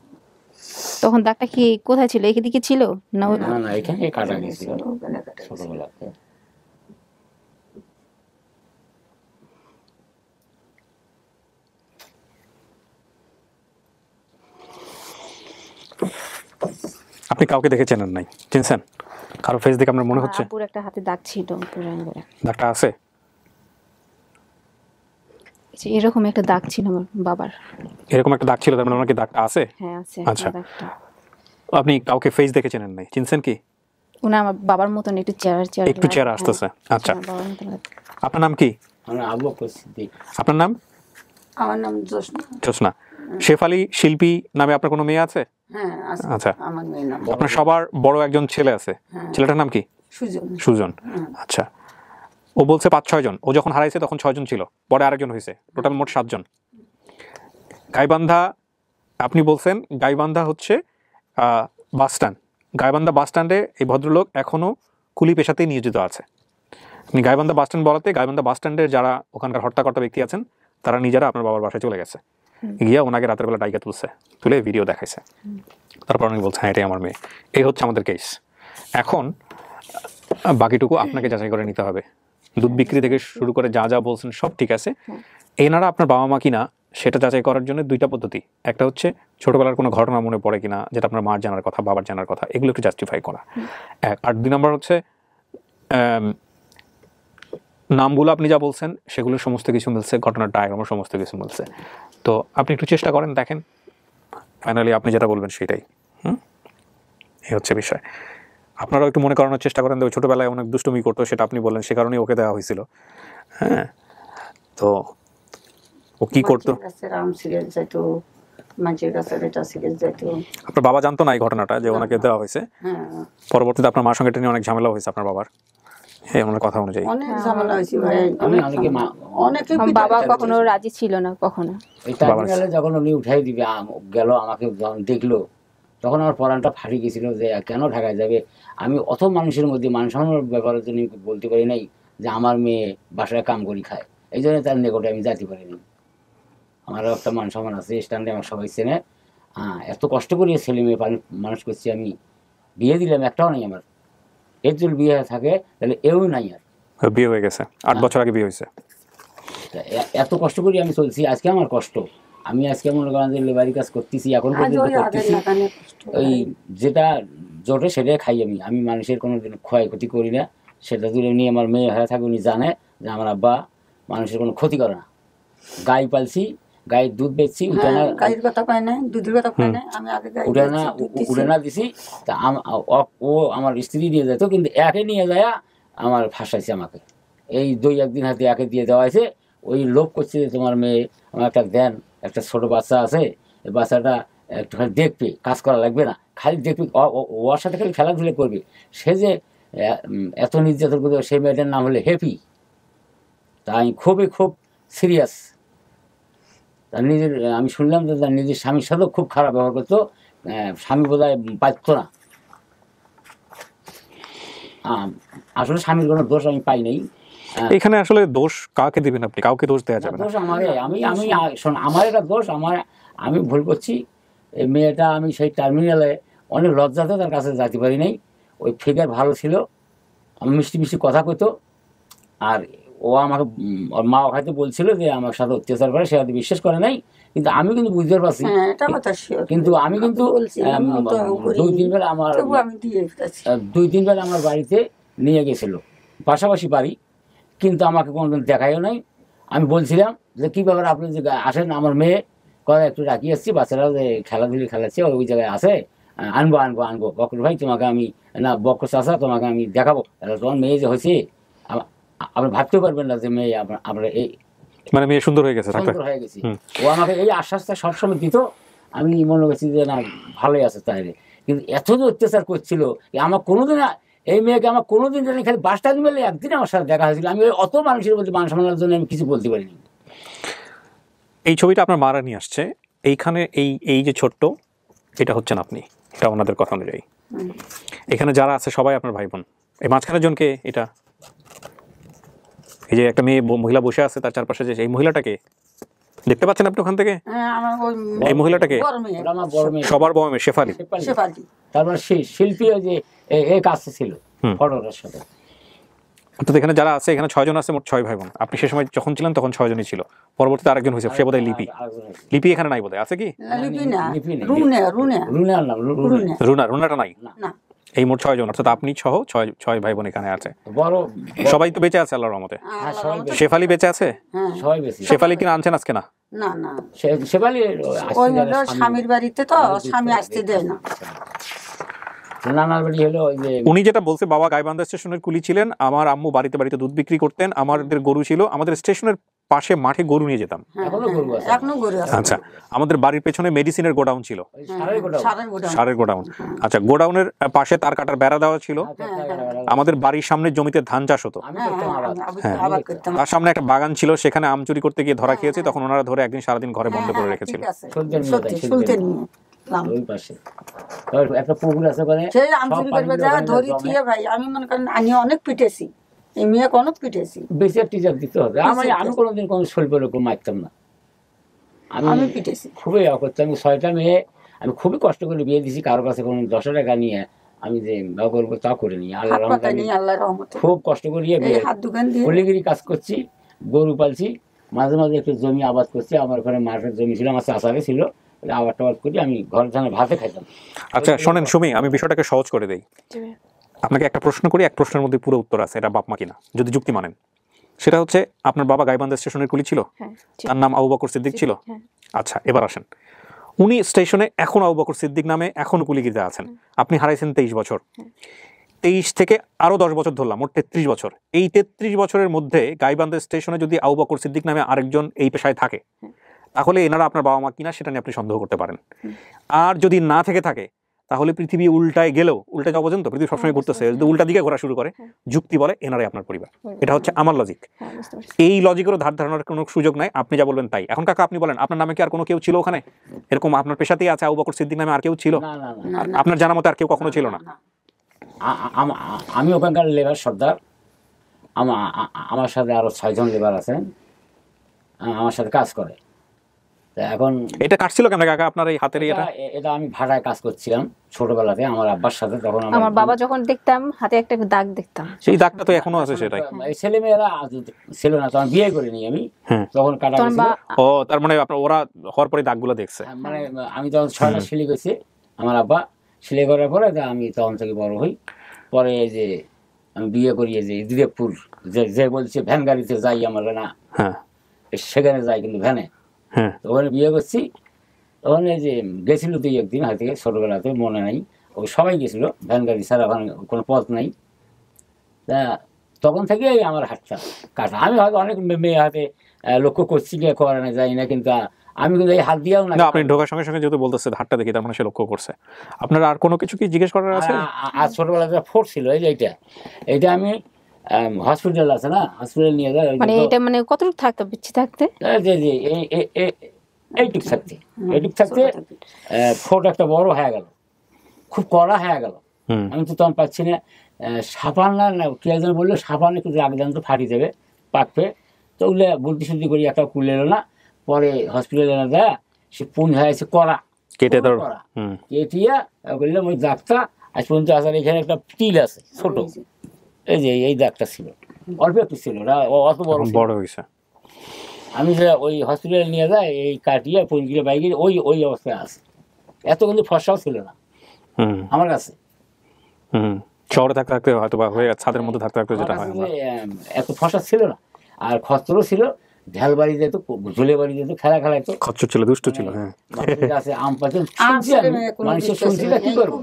তখন দাগটা কি কোথায় ছিল? এদিকে ছিল না?
না না, এখানে কাটা গেছিল ছোটবেলাতে।
আপনি কাউকে দেখে চেনেন নাই? চিনছেন? কারো ফেস দেখে আপনার মনে হচ্ছে?
পুরো একটা হাতে দাগ ছিল, পুরো আঙ্গুলে
দাগটা আছে?
এরকম একটা দাগ ছিল আমার বাবার।
এরকম একটা দাগ ছিল, তার মানে ওনার কি দাগটা আছে?
হ্যাঁ আছে।
আচ্ছা, আপনি কাউকে ফেস দেখে চেনেন নাই, চিনছেন কি?
উনি আমার বাবার মতন একটু চেহারা
আসতেছে। আচ্ছা, আপনার নাম কি?
আবু বকর সিদ্দিক।
আপনার নাম?
আমার নাম জোসনা।
জোসনা। শেফালি শিল্পী নামে আপনার কোনো মেয়ে আছে?
হ্যাঁ আছে।
আচ্ছা,
আমার মেয়ের নাম।
আপনার সবার বড় একজন ছেলে আছে, ছেলেটার নাম কি?
সুজন।
সুজন। আচ্ছা, ও বলছে 5-6 জন। ও যখন হারাইছে তখন 6 জন ছিল, পরে আরেকজন হয়েছে, টোটাল মোট 7 জন। গাইবান্ধা, আপনি বলছেন গাইবান্ধা হচ্ছে বাস স্ট্যান্ড। গাইবান্ধা বাস স্ট্যান্ডে এই ভদ্রলোক এখনো কুলি পেশাতেই নিয়োজিত আছে। আপনি গাইবান্ধা বাস স্ট্যান্ড বলাতে গাইবান্ধা বাস স্ট্যান্ডের যারা ওখানকার হর্তাকর্তা ব্যক্তি আছেন, তারা নিজেরা আপনার বাবার বাসায় চলে গেছে, গিয়ে ওনাকে রাতের বেলা ডাইকা তুলে ভিডিও দেখাইছে। তারপর উনি বলছেন হ্যাঁ এটাই আমার মেয়ে। এই হচ্ছে আমাদের কেস। এখন বাকিটুকু আপনাকে যাচাই করে নিতে হবে। দুধ বিক্রি থেকে শুরু করে যা যা বলছেন সব ঠিক আছে, এনারা আপনার বাবা মা কিনা সেটা যাচাই করার জন্য 2টা পদ্ধতি। একটা হচ্ছে ছোটবেলার কোনো ঘটনা মনে পড়ে কিনা, যেটা আপনার মার জানার কথা, বাবার জানার কথা, এগুলো একটু জাস্টিফাই করা। আর 2 নম্বর হচ্ছে নামগুলো আপনি যা বলছেন সেগুলো সমস্ত কিছু মিলছে, ঘটনার ডায়াগ্রামও সমস্ত কিছু মিলছে। তো আপনি একটু চেষ্টা করেন, দেখেন, ফাইনালি আপনি যেটা বলবেন সেটাই। এই হচ্ছে বিষয়। আপনারাও একটু মনে করানোর চেষ্টা করেন। ছোটবেলায় অনেক দুষ্টুমি করতো, সেটা আপনি বললেন, সে কারণেই ওকে দেওয়া হয়েছিল। হ্যাঁ, তো ও কি করতো? আপনার বাবা জানতো না এই ঘটনাটা, যে ওনাকে দেওয়া হয়েছে? পরবর্তীতে আপনার মার সঙ্গে এটা নিয়ে অনেক ঝামেলা হয়েছে আপনার বাবার, ওনার কথা অনুযায়ী।
বাবা কখনো রাজি ছিল না, কখনো।
যখন উনি উঠাই দিবে গেল, আমাকে যখন দেখলো তখন আমার পরাণটা ফাটি গেছিল যে কেন ঢাকায় যাবে। আমি অত মানুষের মধ্যে মান সম্মানের ব্যাপারের জন্য বলতে পারি নাই যে আমার মেয়ে বাসায় কাম করি খায়, এই জন্য তার নিকটে আমি যেতে পারিনি। আমারও একটা মান সম্মান আছে, স্ট্যান্ডে আমার সবাই চেনে। এত কষ্ট করিয়ে ছেলে মেয়ে মানুষ করছি আমি, বিয়ে দিলাম একটাও নেই আমার। এর যদি বিয়ে থাকে তাহলে এও নাই, আর
বিয়ে হয়ে গেছে 8 বছর আগে বিয়ে হয়েছে।
এত কষ্ট করি আমি চলছি, আজকে আমার কষ্ট। আমি আজকে মনে করেন যে লেবারি কাজ করতেছি, এখন পর্যন্ত করতেছি, ওই যেটা জোটে সেটাই খাই আমি। আমি মানুষের কোনো দিন ক্ষয়ক্ষতি করি না। সেটা যদি নিয়ে আমার মেয়ে হয়ে থাকে, উনি জানে যে আমার আব্বা মানুষের কোনো ক্ষতি করে না। গাই পালছি, গায়ের দুধ বেচছি, উঠে না দিছি, তা ও আমার স্ত্রী দিয়ে যেত, কিন্তু একে নিয়ে যায় আমার ফাঁসাইছে আমাকে। এই 2-1 দিন হাতে একে দিয়ে দেওয়া হয়েছে। ওই লোভ করছে যে তোমার মেয়ে আমার একটা দেন, একটা ছোট বাচ্চা আছে, এই বাচ্চাটা একটুখানি দেখবে, কাজ করা লাগবে না, খালি দেখবে, ওর সাথে খালি খেলাধুলা করবে। সে যে এত নির্যাতন করবে, সেই মেয়েটার নাম হলে হ্যাপি। তাই খুব সিরিয়াস। তার নিজের, আমি শুনলাম যে তার নিজের স্বামীর সাথেও খুব খারাপ ব্যবহার করতো, স্বামী বোধহয় পারত না। আসলে স্বামীর কোনো দোষ আমি পাই নাই।
এখানে আসলে দোষ কাকে দিবেন আপনি? কাউকে দোষ দেওয়া যাবে না।
দোষ আমারে, আমি শোন, আমার এটা দোষ, আমি ভুল করছি। এই মেয়েটা আমি সেই টার্মিনালে অনেক লজ্জাতে তার কাছে যেতে পারি নাই। ওই ফিগার ভালো ছিল, আমি মিষ্টি কথা কইতো। আর ও আমাকে, ওর মা হয়তো বলছিল যে আমার সাথে অত্যাচার করে, সে হয়তো বিশ্বাস করে নাই, কিন্তু আমি কিন্তু বুঝতে পারছি। কিন্তু আমি কিন্তু 2-3 বেলা আমার 2-3 বেলা আমার বাড়িতে নিয়ে গেছিল, পাশাপাশি বাড়ি, কিন্তু আমাকে কোনোদিন দেখাইও নাই। আমি বলছিলাম যে কী ব্যাপার, আপনি যে আসেন, আমার মেয়ে কথা একটু রাখি আসছি, বাচ্চারা যে খেলাধুলি খেলাচ্ছে ওই জায়গায় আসে, আনবো। বকর ভাই তোমাকে আমি, না বকর চাচা তোমাকে আমি দেখাবো, তোমার মেয়ে যে হয়েছে আপনি ভাবতেও পারবেন না যে মেয়ে আপনার এই
মানে মেয়ে সুন্দর হয়ে গেছে।
ও আমাকে এই আশ্বাসটা সবসময় দিত। আমি মনে করছি যে না, ভালোই আছে তাহলে। কিন্তু এত যে অত্যাচার করছিল, আমার কোনোদিন, এই মেয়েকে আমার কোনোদিন জানি খালি বাসটা মেলে একদিন আমার সাথে দেখা হয়েছিল। আমি অত মানুষের মধ্যে মান সম্মানের জন্য আমি কিছু বলতে পারিনি।
এই ছবিটা আপনার মারা নিয়ে আসছে এইখানে, এই যে ছোট্ট, এটা হচ্ছেন আপনি, এটা ওনাদের কথা অনুযায়ী। এখানে যারা আছে সবাই আপনার ভাই বোন। এই মাঝখানের জনকে, এটা এই যে একটা মেয়ে মহিলা বসে আছে, তার চারপাশে যে এই মহিলাটাকে দেখতে পাচ্ছেন আপনি ওখান থেকে? এই মহিলাটাকে সবার বড় মেয়ে শেফালি।
তারপর শিল্পী যে এই কাজটা ছিল ফটোটার সাথে।
অর্থাৎ এখানে যারা আছে, এখানে 6 জন আছে, মোট 6 ভাই বোন। আপনি সে সময় যখন ছিলেন তখন 6 জনই ছিল। পরবর্তীতে আরেকজন হয়েছে, সে বোধহয় লিপি এখানে নাই বোধহয়, আছে কি? রুনাটা নাই। এই মোট 6 জন, অর্থাৎ আপনি সহ 6 ভাই বোন এখানে আছে। সবাই তো বেঁচে আছে আল্লাহর রহমতে। শেফালি বেঁচে আছে? শেফালি কিনা আনছেন আজকে? না,
শেফালি
স্বামীর বাড়িতে, তো স্বামী আসতে দেয় না।
উনি যেটা বলছে, বাবা গাইবান্ধা স্টেশনের কুলি ছিলেন, আমার আম্মু বাড়িতে দুধ বিক্রি করতেন, আমাদের গরু ছিল, আমাদের স্টেশনের পাশে মাঠে গরু নিয়ে যেতাম। আচ্ছা, আমাদের বাড়ির পেছনে মেডিসিনের গোডাউন ছিল, সারের গোডাউন। আচ্ছা, গোডাউনের পাশে তার কাটার বেড়া দেওয়া ছিল। আমাদের বাড়ির সামনে জমিতে ধান চাষ হতো। হ্যাঁ, তার সামনে একটা বাগান ছিল, সেখানে আম চুরি করতে গিয়ে ধরা খেয়েছে। তখন ওনারা ধরে একদিন সারাদিন ঘরে বন্ধ করে রেখেছিল।
একটা পুকুর আছে,
আমি মনে করেন আমি অনেক পিটেছি, এই মেয়েকে অনেক পিটেছি।
বিচার টিচার দিতে হবে। আমি কোনোদিন কোনো শৈল্পের ওপর মারতাম না, আমি পিটেছি, খুবই করতাম। 6টা মেয়ে আমি খুবই কষ্ট করে বিয়ে দিয়েছি, কারো কাছে কোনো 10 টাকা নিয়ে আমি যে করবো তা করে নিই। আল্লাহর রহমতে খুব কষ্ট করিয়ে পল্লিগিরি কাজ করছি, গরু পালছি, মাঝে মাঝে একটু জমি আবাদ করছি। আমার ওখানে মাঠের জমি ছিল, আমার চাষারে ছিল, আবাদ টাবাদ করি, আমি ঘরের ধানে ভাতে খাইতাম।
আচ্ছা শোনেন সুমি, আমি বিষয়টাকে সহজ করে দেই। আপনাকে একটা প্রশ্ন করি, এক প্রশ্নের মধ্যে পুরো উত্তর আছে, এটা বাপ মা কিনা যদি যুক্তি মানেন। সেটা হচ্ছে, আপনার বাবা গাইবান্ধা স্টেশনের কুলি ছিল, তার নাম আবু বকর সিদ্দিক ছিল। আচ্ছা, এবার আসেন, উনি স্টেশনে এখন আবু বকর সিদ্দিক নামে এখন কুলিগিরিতে আছেন। আপনি হারাইছেন 23 বছর। 23 থেকে আরো 10 বছর ধরলাম, মোট 33 বছর। এই 33 বছরের মধ্যে গাইবান্ধা স্টেশনে যদি আবু বকর সিদ্দিক নামে আরেকজন এই পেশায় থাকে, তাহলে এনারা আপনার বাবা মা কিনা সেটা নিয়ে আপনি সন্দেহ করতে পারেন। আর যদি না থেকে থাকে, তাহলে পৃথিবী উল্টায় গেলেও উল্টা যাওয়া পর্যন্ত পৃথিবী সবসময় ঘুরতেছে, যদি উল্টা দিকে ঘোরা শুরু করে যুক্তি বলে এনারাই আপনার পরিবার। এটা হচ্ছে আমার লজিক। এই লজিকেরও ধার ধারণার কোনো সুযোগ নাই, আপনি যা বলবেন তাই। এখন কাকা আপনি বলেন, আপনার নামে কি আর কোনো কেউ ছিল ওখানে? এরকম আপনার পেশাতেই আছে আবু বকর সিদ্দিক নামে আর কেউ ছিল? আপনার জানা মতে আর কেউ কখনো ছিল না?
আমি ওখানকার লেবার সর্দার, আমার সাথে আরো 6 জন লেবার আছেন আমার সাথে কাজ করে। এখন
এটা কাটছিল কেন কাকা আপনার এই হাতের?
এটা আমি ভাড়ায় কাজ করছিলাম ছোটবেলাতে আমার আব্বার সাথে। তখন
আমার বাবা যখন দেখতাম হাতে একটা দাগ দেখতাম,
সেই দাগটা তো এখনো আছে। সেটাই
ছেলে মেয়েরা ছিল না, তখন বিয়ে করিনি আমি, তখন কাটা গেছিল।
ও তার মানে আপনার ওরা হওয়ার পরে দাগগুলো দেখছে?
মানে আমি তখন 6 মাস সিলাই করছি আমার আব্বা, সিলাই করার পরে আমি তখন থেকে বড় হই। পরে যে আমি বিয়ে করি যে দিদেপুর, যে বলছে ভ্যান গাড়িতে যাই আমরা না, সেখানে যাই কিন্তু ভ্যানে, ওখানে বিয়ে করছি। ওখানে যে গেছিল 2-1 দিন হয়তো ছোটবেলাতে মনে নাই, ও সবাই গেছিল ভ্যান গাড়ি ছাড়া, ওখানে কোনো পথ নাই। তা তখন থেকে আমার হাতটা কাটা। আমি হয়তো অনেক মেয়ে হাতে লক্ষ্য করছি গিয়ে করানো যায় না, কিন্তু আমি কিন্তু এই হাত দিয়েও না।
আপনি ঢোকার সঙ্গে সঙ্গে যেহেতু বলতেছে হাতটা দেখি, তার মানে সে লক্ষ্য করছে। আপনার আর কোনো কিছু কি জিজ্ঞেস করার আছে?
আর ছোটবেলাতে ফোর্ট ছিল এই যে এইটা আমি হসপিটাল আছে না, হসপিটাল নিয়ে যায়।
মানে এটা মানে কতটুকু থাকতো পিচ্ছি থাকতে?
এইটুক থাকতে ফোর্ট একটা বড় হয়ে গেল, খুব কড়া হয়ে গেল। আমি তো তখন পাচ্ছি না, সাবান না কি একজন বললো সাবান একটু রাখলাম তো ফাটি যাবে পাকবে, তো ওগুলো বুদ্ধি শুদ্ধি করি একটা কুলে এলো না। পরে হসপিটালে না দেয়, সে পুন হয়েছে কড়া, কেটিয়া বললাম ওই দাগটা আজ পর্যন্ত আসার এখানে একটা তিল আছে ছোট, এই যে এই দাগটা ছিল, অল্প একটু ছিল, অত বড় হয়েছে। আমি যে ওই হসপিটালে নিয়ে যায় এই কাটিয়ে পুঞ্জিলে বাইকে ওই অবস্থায় আছে। এত কিন্তু ফর্সাও ছিল না আমার কাছে।
শহরে থাকতে থাকতে হয়তো বা হয়ে ছাদের মধ্যে থাকতে থাকতে যেটা হয়,
এত ফর্সা ছিল না। আর খচ্চরও ছিল, ঢাল বাড়ি যেত, ঝুলে বাড়ি যেত, খেলা খেলাইতো,
খচ্চর ছিল, দুষ্ট ছিল। হ্যাঁ,
আম পাতে মানুষের শুনছি না, কি করবো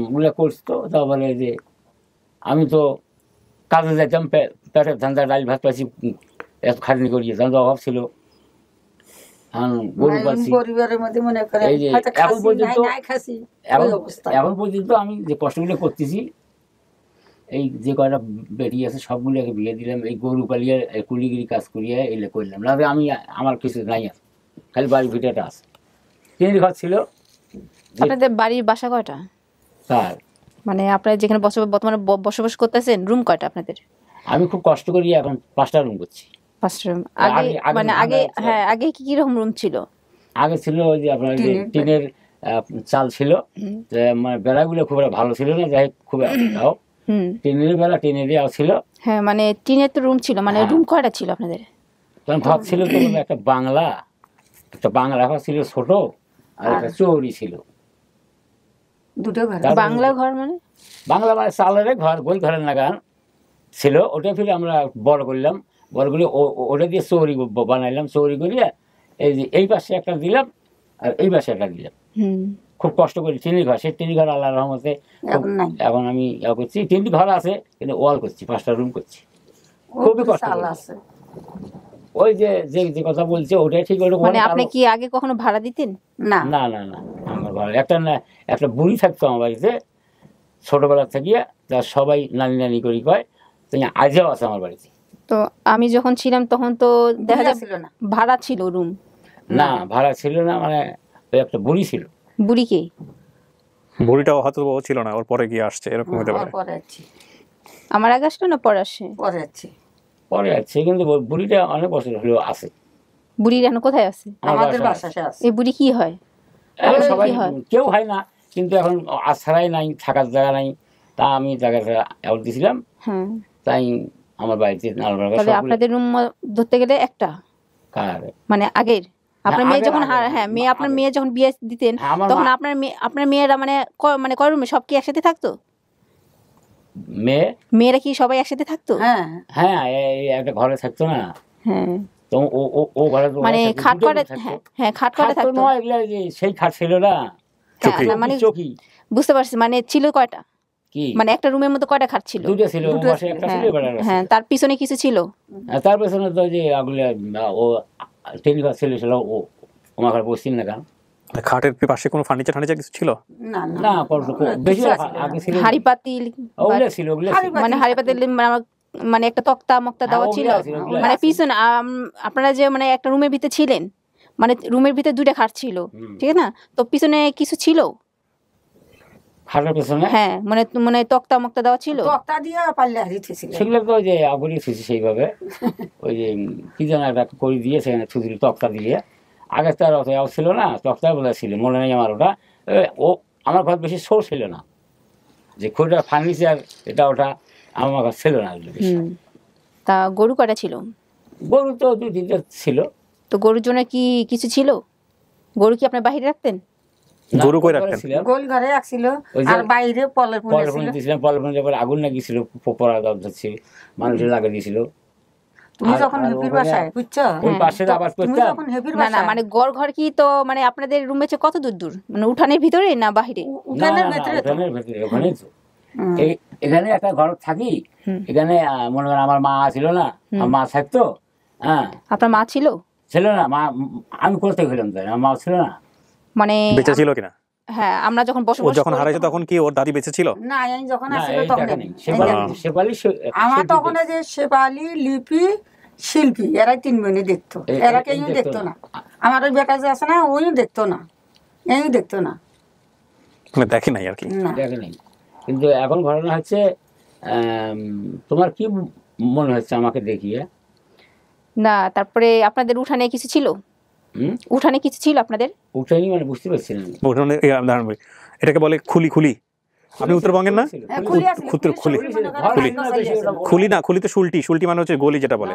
ওগুলা করতো। তারপরে যে আমি তো কাজে যাইতাম, পেটের ধান্দা, ডাল ভাত পাচ্ছি, এত খাটনি করিয়ে ধান অভাব ছিল। এখন পর্যন্ত আমি যে কষ্টগুলো করতেছি, এই যে কয়টা বেরিয়ে আছে সবগুলোকে বিয়ে দিলাম, এই গরু পালিয়ে কুলিগিরি কাজ করিয়ে এলে করলাম না। আমি আমার কিছু নাই, খালি বাড়ি ভিটাটা আছে। 3 ঘর ছিল।
আপনাদের বাড়ির বাসা কয়টা?
তার
মানে আপনারা যেখানে বর্তমানে বসবাস করতেছেন রুম কয়টা আপনাদের?
আমি খুব কষ্ট করি এখন 5টা রুম করছি।
5টা রুম। আগে মানে আগে কি রকম রুম ছিল?
আগে ছিল ওই যে আপনার টিনের চাল ছিল, মানে বেড়াগুলো খুব ভালো ছিল না, যাই খুব টিনের বেড়া, টিনের ছিল।
হ্যাঁ, মানে টিনের তো রুম ছিল। মানে রুম কয়টা ছিল আপনাদের?
ঘর ছিল তো একটা বাংলা ঘর ছিল ছোট, আর একটা চৌরি ছিল।
বাংলা ঘর মানে
চালের ঘর, গোল ঘরের নাগান ছিল। ওটা ফিরে আমরা বড় করলাম, বড় করে ওটা দিয়ে চৌরি বানাইলাম। চৌরি করিয়া এই যে এই পাশে একটা দিলাম আর এই পাশে একটা দিলাম। খুব কষ্ট করি। 3 ঘর, সেই 3 ঘর আল্লাহর রহমতে এখন আমি করছি। 3টি ঘর আছে কিন্তু ওয়াল করছি, 5টা রুম করছি। খুবই কষ্ট আছে। ওই যে যে কথা বলছে ওটাই ঠিক।
মানে আপনি কি আগে কখনো ভাড়া দিতেন?
না না না না, আমার ঘর একটা বুড়ি থাকতো আমার বাড়িতে ছোটবেলা থেকে, যা সবাই নানি নানি করি কয়, আজও আছে আমার বাড়িতে।
তো আমি যখন ছিলাম তখন তো দেখা যাচ্ছিল না ভাড়া ছিল রুম।
না, ভাড়া ছিল না, মানে ওই একটা বুড়ি ছিল।
বুড়ি কে?
বুড়িটাও হয়তো ছিল না, ওর পরে গিয়ে আসছে, এরকম হতে পারে।
আমার আগে আসলো না পরে আসে?
পরে আসছে, কিন্তু বুড়িটা অনেক বছর হলো আছে।
বুড়ির এখন কোথায় আছে?
আমাদের বাসায় আছে।
এই বুড়ি কি হয়?
সবাই কেউ হয় না, কিন্তু এখন আশ্রয় নাই, থাকার জায়গা নাই। তা আমি জায়গাটা অ্যাওয়ার্ড দিয়েছিলাম, তাই আমার বাড়িতে।
তাহলে আপনাদের রুম ধরতে গেলে একটা, মানে আগের আপনার মেয়ে যখন আপনার মেয়ে যখন বিয়ে দিতেন তখন আপনার মেয়েরা মানে কয় রুমে সব কি একসাথে থাকতো? মেয়েরা কি সবাই একসাথে থাকতো?
হ্যাঁ, একটা ঘরে থাকতো না।
হ্যাঁ,
তো ও ঘরে
মানে খাট করে, হ্যাঁ খাট করে থাকতো।
সেই খাট ছিল না,
মানে
চৌকি।
বুঝতে পারছি। মানে ছিল কয়টা? মানে একটা রুমের মধ্যে কয়টা খাট ছিল?
2টা ছিল।
হ্যাঁ, তার পিছনে কিছু ছিল?
তার পিছনে তো যে ও 3 ঘর ছিল, ও আমার ঘরে বসছিল না কেন?
খাটের পাশে কোনো ফার্নিচার কিছু ছিল?
না
না বেশি আগে ছিল,
হাড়ি পাতিল
ওগুলো ছিল, ওগুলো ছিল।
মানে হাড়ি পাতিল মানে একটা তক্তা মক্তা দেওয়া
হ্যাঁ,
ছিল,
ওগুলো আছে, ওগুলো
মানে
আছে।
পিছনে আপনারা যে মানে একটা রুমের ভিতরে ছিলেন, মানে রুমের ভিতরে 2টা খাট ছিল, ঠিক আছে না? তো পিছনে কিছু ছিল?
খাটের পেছনে
হ্যাঁ, মানে মানে তক্তা মক্তা দেওয়া ছিল?
তক্তা দিয়ে পাল্লে হারিয়ে থুইছিল।
সেগুলো তো ওই যে আগরি থুইছি সেইভাবে, ওই যে কি যেন একটা করে দিয়ে সেখানে থুইছিল তক্তা দিয়ে। আগে তো আর অত ছিল না, তক্তা বোঝা ছিল, মনে নেই আমার ওটা। ও আমার ঘর বেশি শোর ছিল না, যে খড়িটা ফার্নিচার এটা ওটা আমার ঘর ছিল না।
তা গরু কয়টা ছিল?
গরু তো 2-3টা ছিল।
তো গরুর জন্য কি কিছু ছিল? গরু কি আপনার বাহিরে রাখতেন?
গরু কই রাখতেন?
গোল ঘরে রাখছিল আর বাইরে পলের পুনে
দিয়েছিলাম, পলের পুনে পরে আগুন লাগিয়েছিল, পোপরা ধরছিল, মানুষের লাগিয়ে দিয়েছিল।
তুমি যখন হেপির বাসায় বুঝছো,
ওই পাশে আবাদ
তুমি
করতাম।
যখন হেপির
না না,
বাসায়
মানে ঘর কি তো মানে আপনাদের রুমে কত দূর, মানে উঠানের ভিতরে না বাহিরে?
উঠানের ভেতরে তো।
উঠানের ভেতরে, ওখানেই তো। এখানে একটা ঘর থাকি, এখানে মনে করেন আমার মা ছিল না, আমার মা থাকতো। হ্যাঁ,
আপনার মা ছিল?
ছিল না, মা আমি করতে গেলাম তাই, আমার মা ছিল না।
মানে
বেঁচে ছিল কিনা?
হ্যাঁ, আমরা যখন
ও যখন হারাইছে তখন কি ওর দাদি বেঁচে ছিল?
না, আমি যখন
না,
আসছিল
এই
তখন
দেখা নেই। শেফালি
আমার তখন এই যে শেফালি, লিপি, শিল্পী এরাই 3 বোনই দেখতো, এরা কেউ দেখতো না। আমার ওই বেটা যে আছে না, ওইও দেখতো না, এই দেখতো না,
মানে দেখে নাই আর কি।
না
দেখে নেই। কিন্তু এখন ঘটনা হচ্ছে, তোমার কি মনে হচ্ছে আমাকে দেখিয়ে?
না, তারপরে আপনাদের উঠানে কিছু ছিল? উঠানে কিছু ছিল আপনাদের?
উঠানি মানে বুঝতে পারছি না।
উঠানে এটাকে বলে খুলি। আপনি উত্তরবঙ্গের না? খুলি না, খুলি তো শুলটি মানে হচ্ছে গলি যেটা বলে।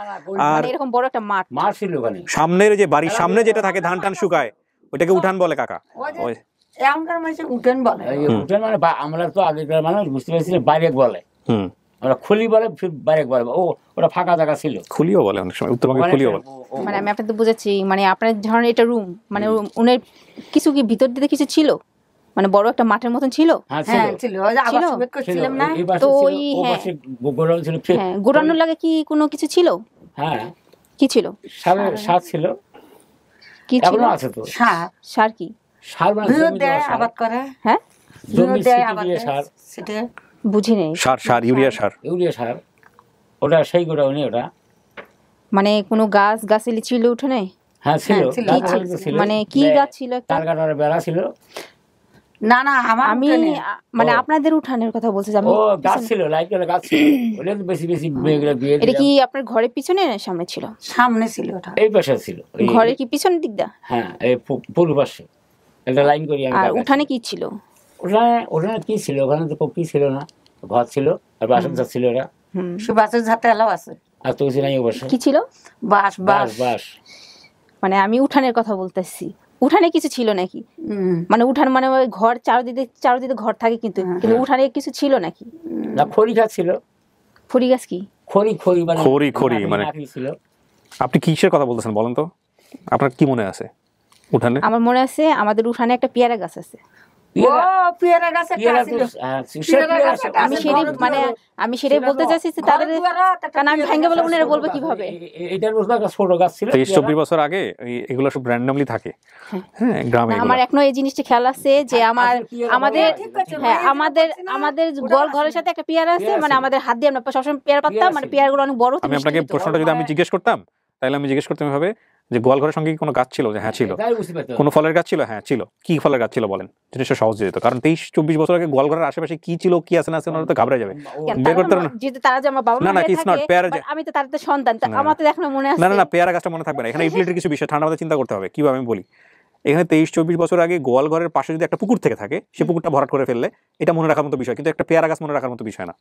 আর
এরকম বড় একটা মাঠ
ছিল ওখানে,
সামনের যে বাড়ির সামনে যেটা থাকে ধান টান শুকায়, ওটাকে উঠান বলে কাকা। ওই
এখনকার মানুষ উঠেন বলে।
উঠান মানে আমরা তো আগেকার মানুষ বুঝতে পারছি বাইরেক বলে, আমরা খুলি বলে, ফির বাইরেক বলে। ওটা ফাঁকা জায়গা ছিল,
খুলিও বলে অনেক সময়, উত্তরবঙ্গে খুলিও বলে।
মানে আমি আপনাদের বুঝাচ্ছি, মানে আপনার ধরেন এটা রুম, মানে উনের কিছু কি ভিতর দিকে কিছু ছিল, মানে বড় একটা মাঠের মতন ছিল?
হ্যাঁ ছিল, ওই যে আবার সুবেদ করছিলাম না,
তো ওই হ্যাঁ গোড়ানোর লাগে কি কোনো কিছু ছিল?
হ্যাঁ,
কি ছিল?
সার ছিল।
কি ছিল?
আছে তো
সার কি?
সার মানে
বিয়র দেয় আবাদ করে।
হ্যাঁ,
বিয়র দেয় আবাদ করে সার, সেটা
বুঝি নেই।
সার ইউরিয়া
সার, ওটা সেই গোটা নেই ওটা।
মানে কোনো গাছগাছালি ছিল উঠোনে?
হ্যাঁ ছিল।
মানে কি গাছ ছিল?
তার কাটার বেড়া ছিল।
না না,
আমি মানে আপনাদের উঠানের কথা বলছি। আমি
ও গাছ ছিল, লাইট করে গাছ ছিল, ওটা তো বেশি মেয়েগুলো বিয়ে।
এটা কি আপনার ঘরের পিছনে না সামনে ছিল?
সামনে ছিল, ওটা
এই পাশে ছিল।
ঘরের কি পিছনের দিক দা?
হ্যাঁ, এই পূর্ব পাশে একটা লাইন করি আমি।
আর উঠানে কি ছিল?
ওখানে কি ছিল? ওখানে তো কি ছিল না, ঘর ছিল আর বাসন ঝাড় ছিল। ওরা
বাসের ঝাড়তে এলাও আছে।
আর তো নাই অবশ্য।
কি ছিল?
বাস বাস
বাস।
মানে আমি উঠানের কথা বলতেছি, উঠানে কিছু ছিল নাকি? মানে উঠান মানে ওই ঘর চারদিকে ঘর থাকে, কিন্তু উঠানে কিছু ছিল নাকি?
না, খড়ি গাছ ছিল।
খড়ি গাছ কি?
খড়ি মানে
ছিল। আপনি কিসের কথা বলতেছেন বলেন তো? আপনার কি মনে আছে উঠানে?
আমার মনে আছে আমাদের উঠানে একটা পেয়ারা গাছ আছে। আমি সেটাই বলতে চাইছি, তাদের কারণ আমি ভাঙ্গে বলে ওনারা বলবো কিভাবে।
ছোট গাছ ছিল
23-24 বছর আগে, এগুলো সব র্যান্ডমলি থাকে। হ্যাঁ, গ্রামে।
আমার এখনো এই জিনিসটা খেয়াল আছে যে আমাদের গোল ঘরের সাথে একটা পেয়ারা আছে, মানে আমাদের হাত দিয়ে আমরা সবসময় পেয়ারা পাতাম, মানে পেয়ারাগুলো অনেক বড়।
আমি আপনাকে প্রশ্নটা যদি আমি জিজ্ঞেস করতাম, তাহলে আমি জিজ্ঞেস করতাম এভাবে যে গোয়াল ঘরের সঙ্গে কি কোনো গাছ ছিল? হ্যাঁ ছিল। কোনো ফলের গাছ ছিল? হ্যাঁ ছিল। কি ফলের গাছ ছিল বলেন, জিনিসটা সহজ যেত। কারণ 23-24 বছর আগে গোয়াল ঘরের আশেপাশে কি ছিল, কি আছে না আছে, ওরা তো ঘাবড়ে যাবে, বের করতে পারবে না।
যেহেতু তারা যে আমার বাবা মা থাকে, আমি তো তাদের সন্তান, আমার তো এখনো মনে আছে।
না পেয়ারা গাছটা মনে থাকবে না, এখানে ইউটিলিটির কিছু বিষয় ঠান্ডা মাথায় চিন্তা করতে হবে। কিভাবে আমি বলি, এখানে 23-24 বছর আগে গোয়াল ঘরের পাশে যদি একটা পুকুর থেকে থাকে, সে পুকুরটা ভরাট করে ফেললে এটা মনে রাখার মতো বিষয়, কিন্তু একটা পেয়ারা গাছ মনে রাখার মতো বিষয় না।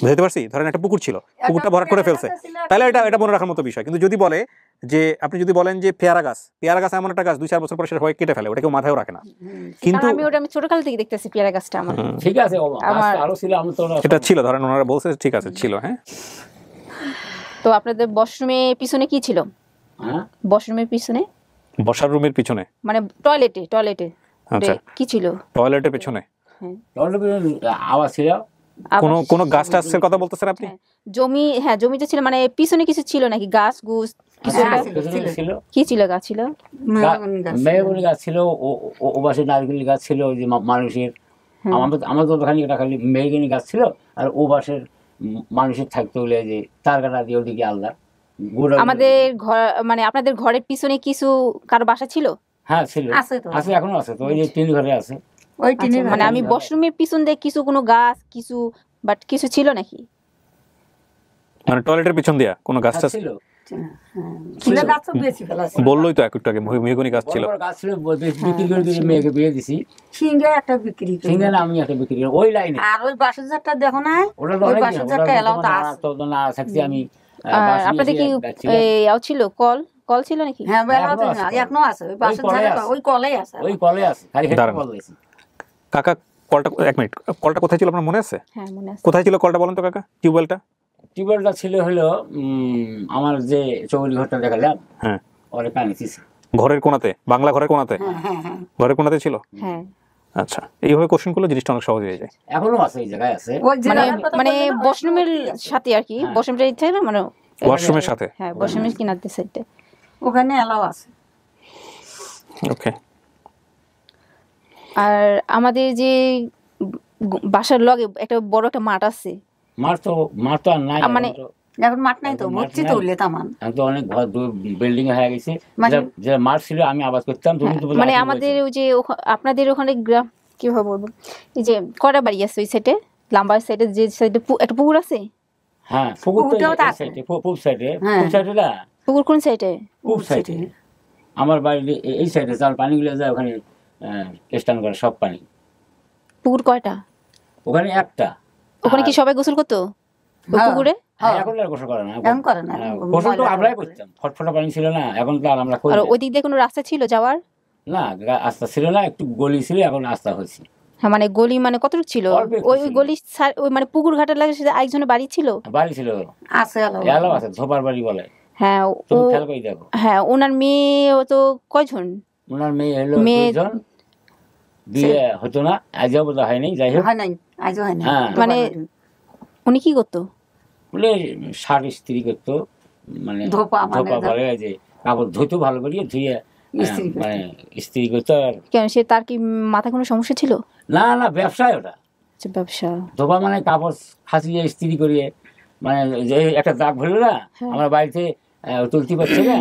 বুঝতে পারছি? ধরেন একটা পুকুর ছিল, পুকুরটা ভরাট করে ফেলছে, তাহলে এটা মনে রাখার মতো বিষয়। কিন্তু যদি বলে যে, আপনি যদি বলেন যে পেয়ারা গাছ এমন একটা গাছ 2-4 বছর পরে সেটা হয় কেটে ফেলে, ওটা কেউ মাথায়ও রাখে না। কিন্তু
আমি ছোটকাল থেকে দেখতেছি পেয়ারা গাছটা আমার।
ঠিক আছে, আরো ছিল, আমি তো
এটা ছিল, ধরেন ওনারা বলছে ঠিক আছে ছিল। হ্যাঁ,
তো আপনাদের ওয়াশরুমের পিছনে কি ছিল? ওয়াশরুমের পিছনে,
বসার রুমের পিছনে,
মানে টয়লেটে
আচ্ছা
কি ছিল?
টয়লেটের পিছনে
আওয়াজ ছিল।
কোন গাছ টাছের কথা বলতেছেন আপনি?
জমি, হ্যাঁ জমিতে ছিল, মানে পিছনে কিছু ছিল নাকি? গাছ গুছ কিছু
খেজুরের ছিল,
কি ছিল গাছ ছিল?
মেহগনি গাছ ছিল, ও পাশে নারকেল গাছ ছিল, ওই যে মানুষের, আমাদের ওখানে একটা খালি মেহগনি গাছ ছিল, আর ও পাশের মানুষের থাকতে হলে যে তার কাটা দিয়ে ওদিকে আলাদা।
আমাদের ঘর মানে আপনাদের ঘরের পিছনে কিছু কারো বাসা ছিল?
হ্যাঁ ছিল, আছে, এখনো আছে তো, ওই যে টিন ঘরে আছে।
ওই টিনের
মানে আমি ওয়াশরুমের পিছন দিয়ে কিছু কোনো গাছ কিছু বাট কিছু ছিল নাকি?
মানে টয়লেটের পিছন দিয়া কোনো গাছ টাছ
ছিল,
ফুলের গাছ তো বেশি ফেলাছে।
বললোই তো একটু আগে মেহগনি গাছ ছিল।
গাছ ছিল, বিক্রি করে দিয়ে মেয়েকে বিয়ে দিছি।
সিঙ্গে একটা বিক্রি করি,
সিঙ্গে না, আমি একটা বিক্রি করি ওই লাইনে।
আর ওই বাসের জাতটা দেখো না,
ওটা
ওই বাসের জাতটা এলাও তো আছে।
তো না থাকছি আমি।
আর আপনাদের কি ছিল কল ছিল নাকি?
হ্যাঁ এখনো আছে, ওই বাসের জাতটা ওই কলেই আছে,
ওই কলে আছে, খালি হেড কল দিয়েছি।
কাকা কলটা, এক মিনিট, কলটা কোথায় ছিল আপনার মনে আছে?
হ্যাঁ মনে আছে।
কোথায় ছিল কলটা বলেন তো কাকা?
টিউবওয়েলটা ছিল হলো আমার যে চৌরি ঘরটা দেখালাম,
হ্যাঁ,
ওরে কানেছিস
ঘরের কোণাতে, বাংলা ঘরের কোণাতে, ঘরের কোণাতে ছিল।
হ্যাঁ
আচ্ছা, এইভাবে কোশ্চেন করলে জিনিসটা অনেক সহজ হয়ে যায়।
এখনো আছে, এই জায়গায় আছে,
মানে ওয়াশরুমের সাথে আর কি, ওয়াশরুমটা ইচ্ছে না মানে
ওয়াশরুমের সাথে,
হ্যাঁ ওয়াশরুমের কিনার দিকে সাইডে
ওখানে এলাও আছে।
ওকে।
আর আমাদের যে বাসার লগে একটা বড় একটা মাঠ আছে।
মাঠ তো আর নাই,
মানে
এখন মাঠ নাই তো, ভর্তি তো হইলে তামান
এখন তো অনেক ঘর বিল্ডিং হয়ে গেছে। যে মাঠ ছিল আমি আবাদ করতাম,
মানে আমাদের ওই যে আপনাদের ওখানে গ্রাম কিভাবে বলবো, এই যে কয়টা বাড়ি আছে ওই সাইডে, লম্বা সাইডে যে সাইডে একটা পুকুর আছে?
হ্যাঁ পুকুর তো এই সাইডে, পূব সাইডে, পূব সাইডে না,
পুকুর কোন সাইডে?
পূব সাইডে। আমার বাড়ি এই সাইডে, চাল পানিগুলো যায় ওখানে স্টান করে সব পানি।
পুকুর কয়টা?
ওখানে একটা।
ওখানে কি সবাই গোসল করতো ওই পুকুরে?
এখন আর গোসল করে না,
এখন করে না,
গোসল তো আমরাই করতাম, ফটফটা পানি ছিল না, এখন তো আর আমরা করি
আর
না।
ওই দিক দিয়ে কোনো রাস্তা ছিল যাওয়ার?
না, রাস্তা ছিল না, একটু গলি ছিল, এখন রাস্তা হয়েছে।
হ্যাঁ মানে গলি মানে কতটুকু ছিল? ওই গলি ওই মানে পুকুর ঘাটের লাগে সেটা আরেকজনের বাড়ি ছিল?
বাড়ি ছিল,
আছে
এলাও আছে, ধোপার বাড়ি বলে।
হ্যাঁ
তুমি খেয়াল করে দেখো।
হ্যাঁ ওনার মেয়ে তো কয়জন?
ওনার মেয়ে হলো দুজন, বিয়ে হতো না, আজও বোধ হয় নাই, যাই হোক
হয় নাই, আজও হয় না।
মানে উনি কি করতো?
বলে শার্ট ইস্ত্রি করতো, মানে ধোপা বলে, যে কাপড় ধুতো ভালো করে, ধুয়ে মানে ইস্ত্রি করতো। আর
কেন সে তার কি মাথায় কোনো সমস্যা ছিল?
না না, ব্যবসায় ওটা,
ব্যবসা।
ধোপা মানে কাপড় খাসিয়ে ইস্ত্রি করিয়ে, মানে যে একটা দাগ হলো না আমার বাড়িতে তুলতে পারছে না।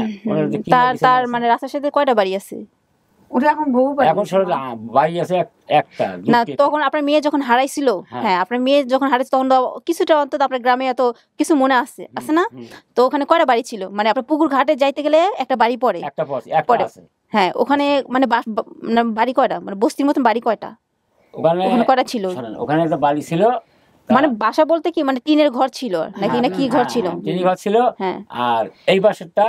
তার মানে রাস্তার সাথে কয়টা বাড়ি আছে?
ওটা এখন বহু
এখন বাড়ি আছে একটা
না। তখন আপনার মেয়ে যখন হারাইছিল, হ্যাঁ আপনার মেয়ে যখন হারাইছিল তখন কিছুটা অন্তত আপনার গ্রামে এত কিছু মনে আছে না? তো ওখানে কয়টা বাড়ি ছিল? মানে আপনার পুকুর ঘাটে যাইতে গেলে একটা বাড়ি পড়ে, হ্যাঁ ওখানে মানে বাড়ি কয়টা, মানে বস্তির মতন বাড়ি কয়টা ওখানে কয়টা ছিল?
ওখানে একটা বাড়ি ছিল,
মানে বাসা বলতে কি মানে টিনের ঘর ছিল নাকি না কি ঘর ছিল?
টিনের ঘর ছিল।
হ্যাঁ, আর
এই বাসাটা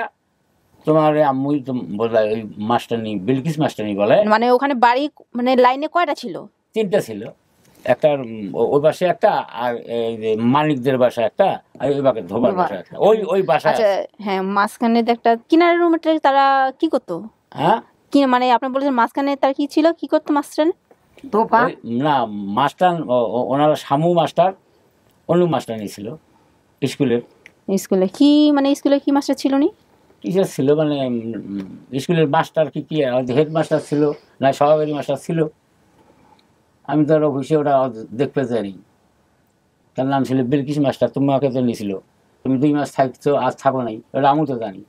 তোমার আম্মুই তো বলে, ওই মাস্টারনি, বিলকিস মাস্টারনি বলে।
মানে ওখানে বাড়ি মানে লাইনে কয়টা ছিল?
তিনটা ছিল, একটা ওই পাশে একটা, আর এই যে মালিকদের বাসা একটা, আর ওই বাকে ধোবার বাসা একটা, ওই বাসা।
আচ্ছা হ্যাঁ, মাঝখানে একটা কিনারের রুমটা তারা কি করতো?
হ্যাঁ
কি মানে আপনি বলেছেন মাঝখানে তার কি ছিল, কি করতো মাস্টার?
ধোপা
না, মাস্টার ওনারা শামু মাস্টার, অন্য মাস্টার নিয়েছিল স্কুলে
কি মানে স্কুলে কি মাস্টার ছিল নি?
টিচার ছিল, মানে স্কুলের মাস্টার কি হেড মাস্টার ছিল না সহকারী মাস্টার ছিল, আমি তো আরো ঘুষে ওটা দেখতে জানি। তার নাম ছিল বিলকিস মাস্টার, তোমাকে তো নিয়েছিল, তুমি 2 মাস থাকছো, আজ থাকো নাই, ওটা আমি তো জানি।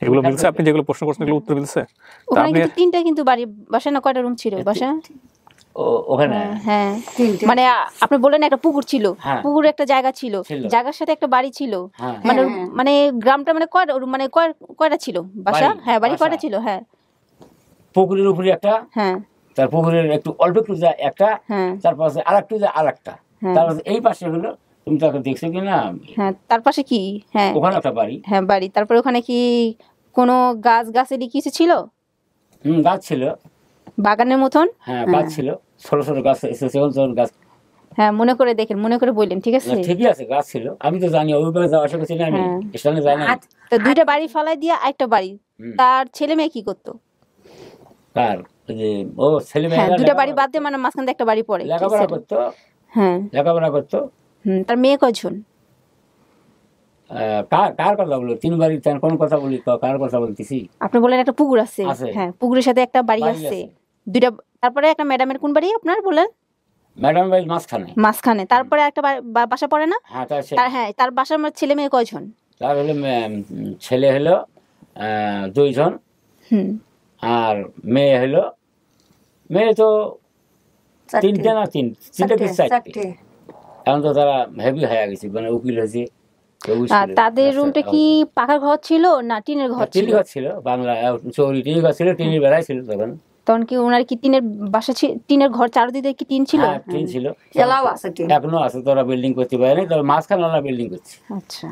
এগুলো মিলছে, আপনি যেগুলো প্রশ্ন করছেন এগুলো উত্তর মিলছে?
ওখানে কিন্তু তিনটা কিন্তু বাড়ি, বাসা না কয়টা রুম ছিল বাসা
ওখানে?
হ্যাঁ মানে আপনি বললেন একটা পুকুর ছিল, পুকুর একটা জায়গা ছিল, জায়গার সাথে একটা বাড়ি ছিল, মানে মানে গ্রামটা মানে কয়টা মানে কয়টা ছিল বাসা? হ্যাঁ বাড়ি কয়টা ছিল? হ্যাঁ
পুকুরের উপরে একটা, হ্যাঁ তার পুকুরের একটু অল্প একটু যায় একটা, তার পাশে আরেকটু যায় আরেকটা, তারপর এই পাশে হলো, তুমি তাকে দেখছো কিনা?
হ্যাঁ তার পাশে কি? হ্যাঁ
ওখানে একটা বাড়ি,
হ্যাঁ বাড়ি। তারপরে ওখানে কি কোনো গাছেরই কিছু ছিল?
গাছ ছিল,
বাগানের মতন।
হ্যাঁ গাছ ছিল, ছোট ছোট গাছ এসেছে গাছ।
হ্যাঁ মনে করে দেখেন, মনে করে বললেন, ঠিক আছে?
ঠিকই আছে, গাছ ছিল, আমি তো জানি ওইভাবে যাওয়া আসা করছি না, আমি স্টেশনে যাই না।
তো 2টা বাড়ি ফালাই দিয়ে একটা বাড়ি, তার ছেলে মেয়ে কি করতো?
কার যে ও ছেলে মেয়ে?
2টা বাড়ি বাদ দিয়ে মানে মাঝখানে একটা বাড়ি পড়ে,
লেখাপড়া করতো।
হ্যাঁ
লেখাপড়া করতো।
তার মেয়ে কয়জন?
কার কথা বলো? 3 বাড়ি কোন কথা বলি? কার কথা বলতেছি?
আপনি বলেন একটা পুকুর আছে,
আছে।
হ্যাঁ পুকুরের সাথে একটা বাড়ি
বাড়ি
আছে,
আছে।
দুইটা। তারপরে একটা ম্যাডামের কোন বাড়ি আপনার বলেন?
ম্যাডাম বাড়ির
মাঝখানে। তারপরে একটা বাসা পড়ে না?
হ্যাঁ
হ্যাঁ, তার বাসার ছেলে মেয়ে কয়জন?
তার হলো ছেলে হলো 2 জন, আর মেয়ে হলো, মেয়ে তো 3টে না 3টে কি 4টে। এখন তো তারা হেভি হয়ে গেছে, মানে উকিল হয়েছে।
তাদের রুমটা কি পাকা ঘর ছিল না টিনের ঘর ছিল?
টিনের ঘর ছিল, বাংলা চৌরি টিনের ঘর ছিল, টিনের বেড়াই ছিল তখন।
তখন কি ওনার কি টিনের বাসা ছিল? টিনের ঘর চারদিকে কি টিন ছিল?
হ্যাঁ টিন ছিল, এখনো আছে। তোরা বিল্ডিং করতে পারেনি, তবে মাঝখানে ওরা বিল্ডিং করছে।
আচ্ছা,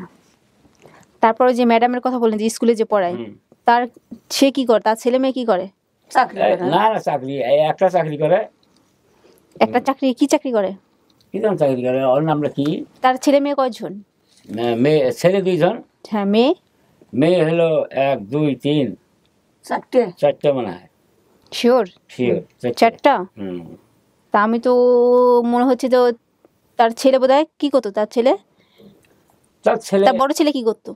তারপরে যে ম্যাডামের কথা বললেন যে স্কুলে যে পড়ায়, তার সে কি করে? তার ছেলে মেয়ে কি করে?
না চাকরি, একটা চাকরি করে।
একটা চাকরি? কি চাকরি করে?
কি জন চাকরি করে? ওর নামটা কি?
তার ছেলে মেয়ে কয়জন?
মেয়ে ছেলে 2 জন।
হ্যাঁ, মেয়ে
হলো 1 2 3 4টে মনে হয়।
শিওর 4টা? তা আমি তো মনে হচ্ছে যে তার ছেলে বোধহয় কি করতো? তার বড় ছেলে কি করতো?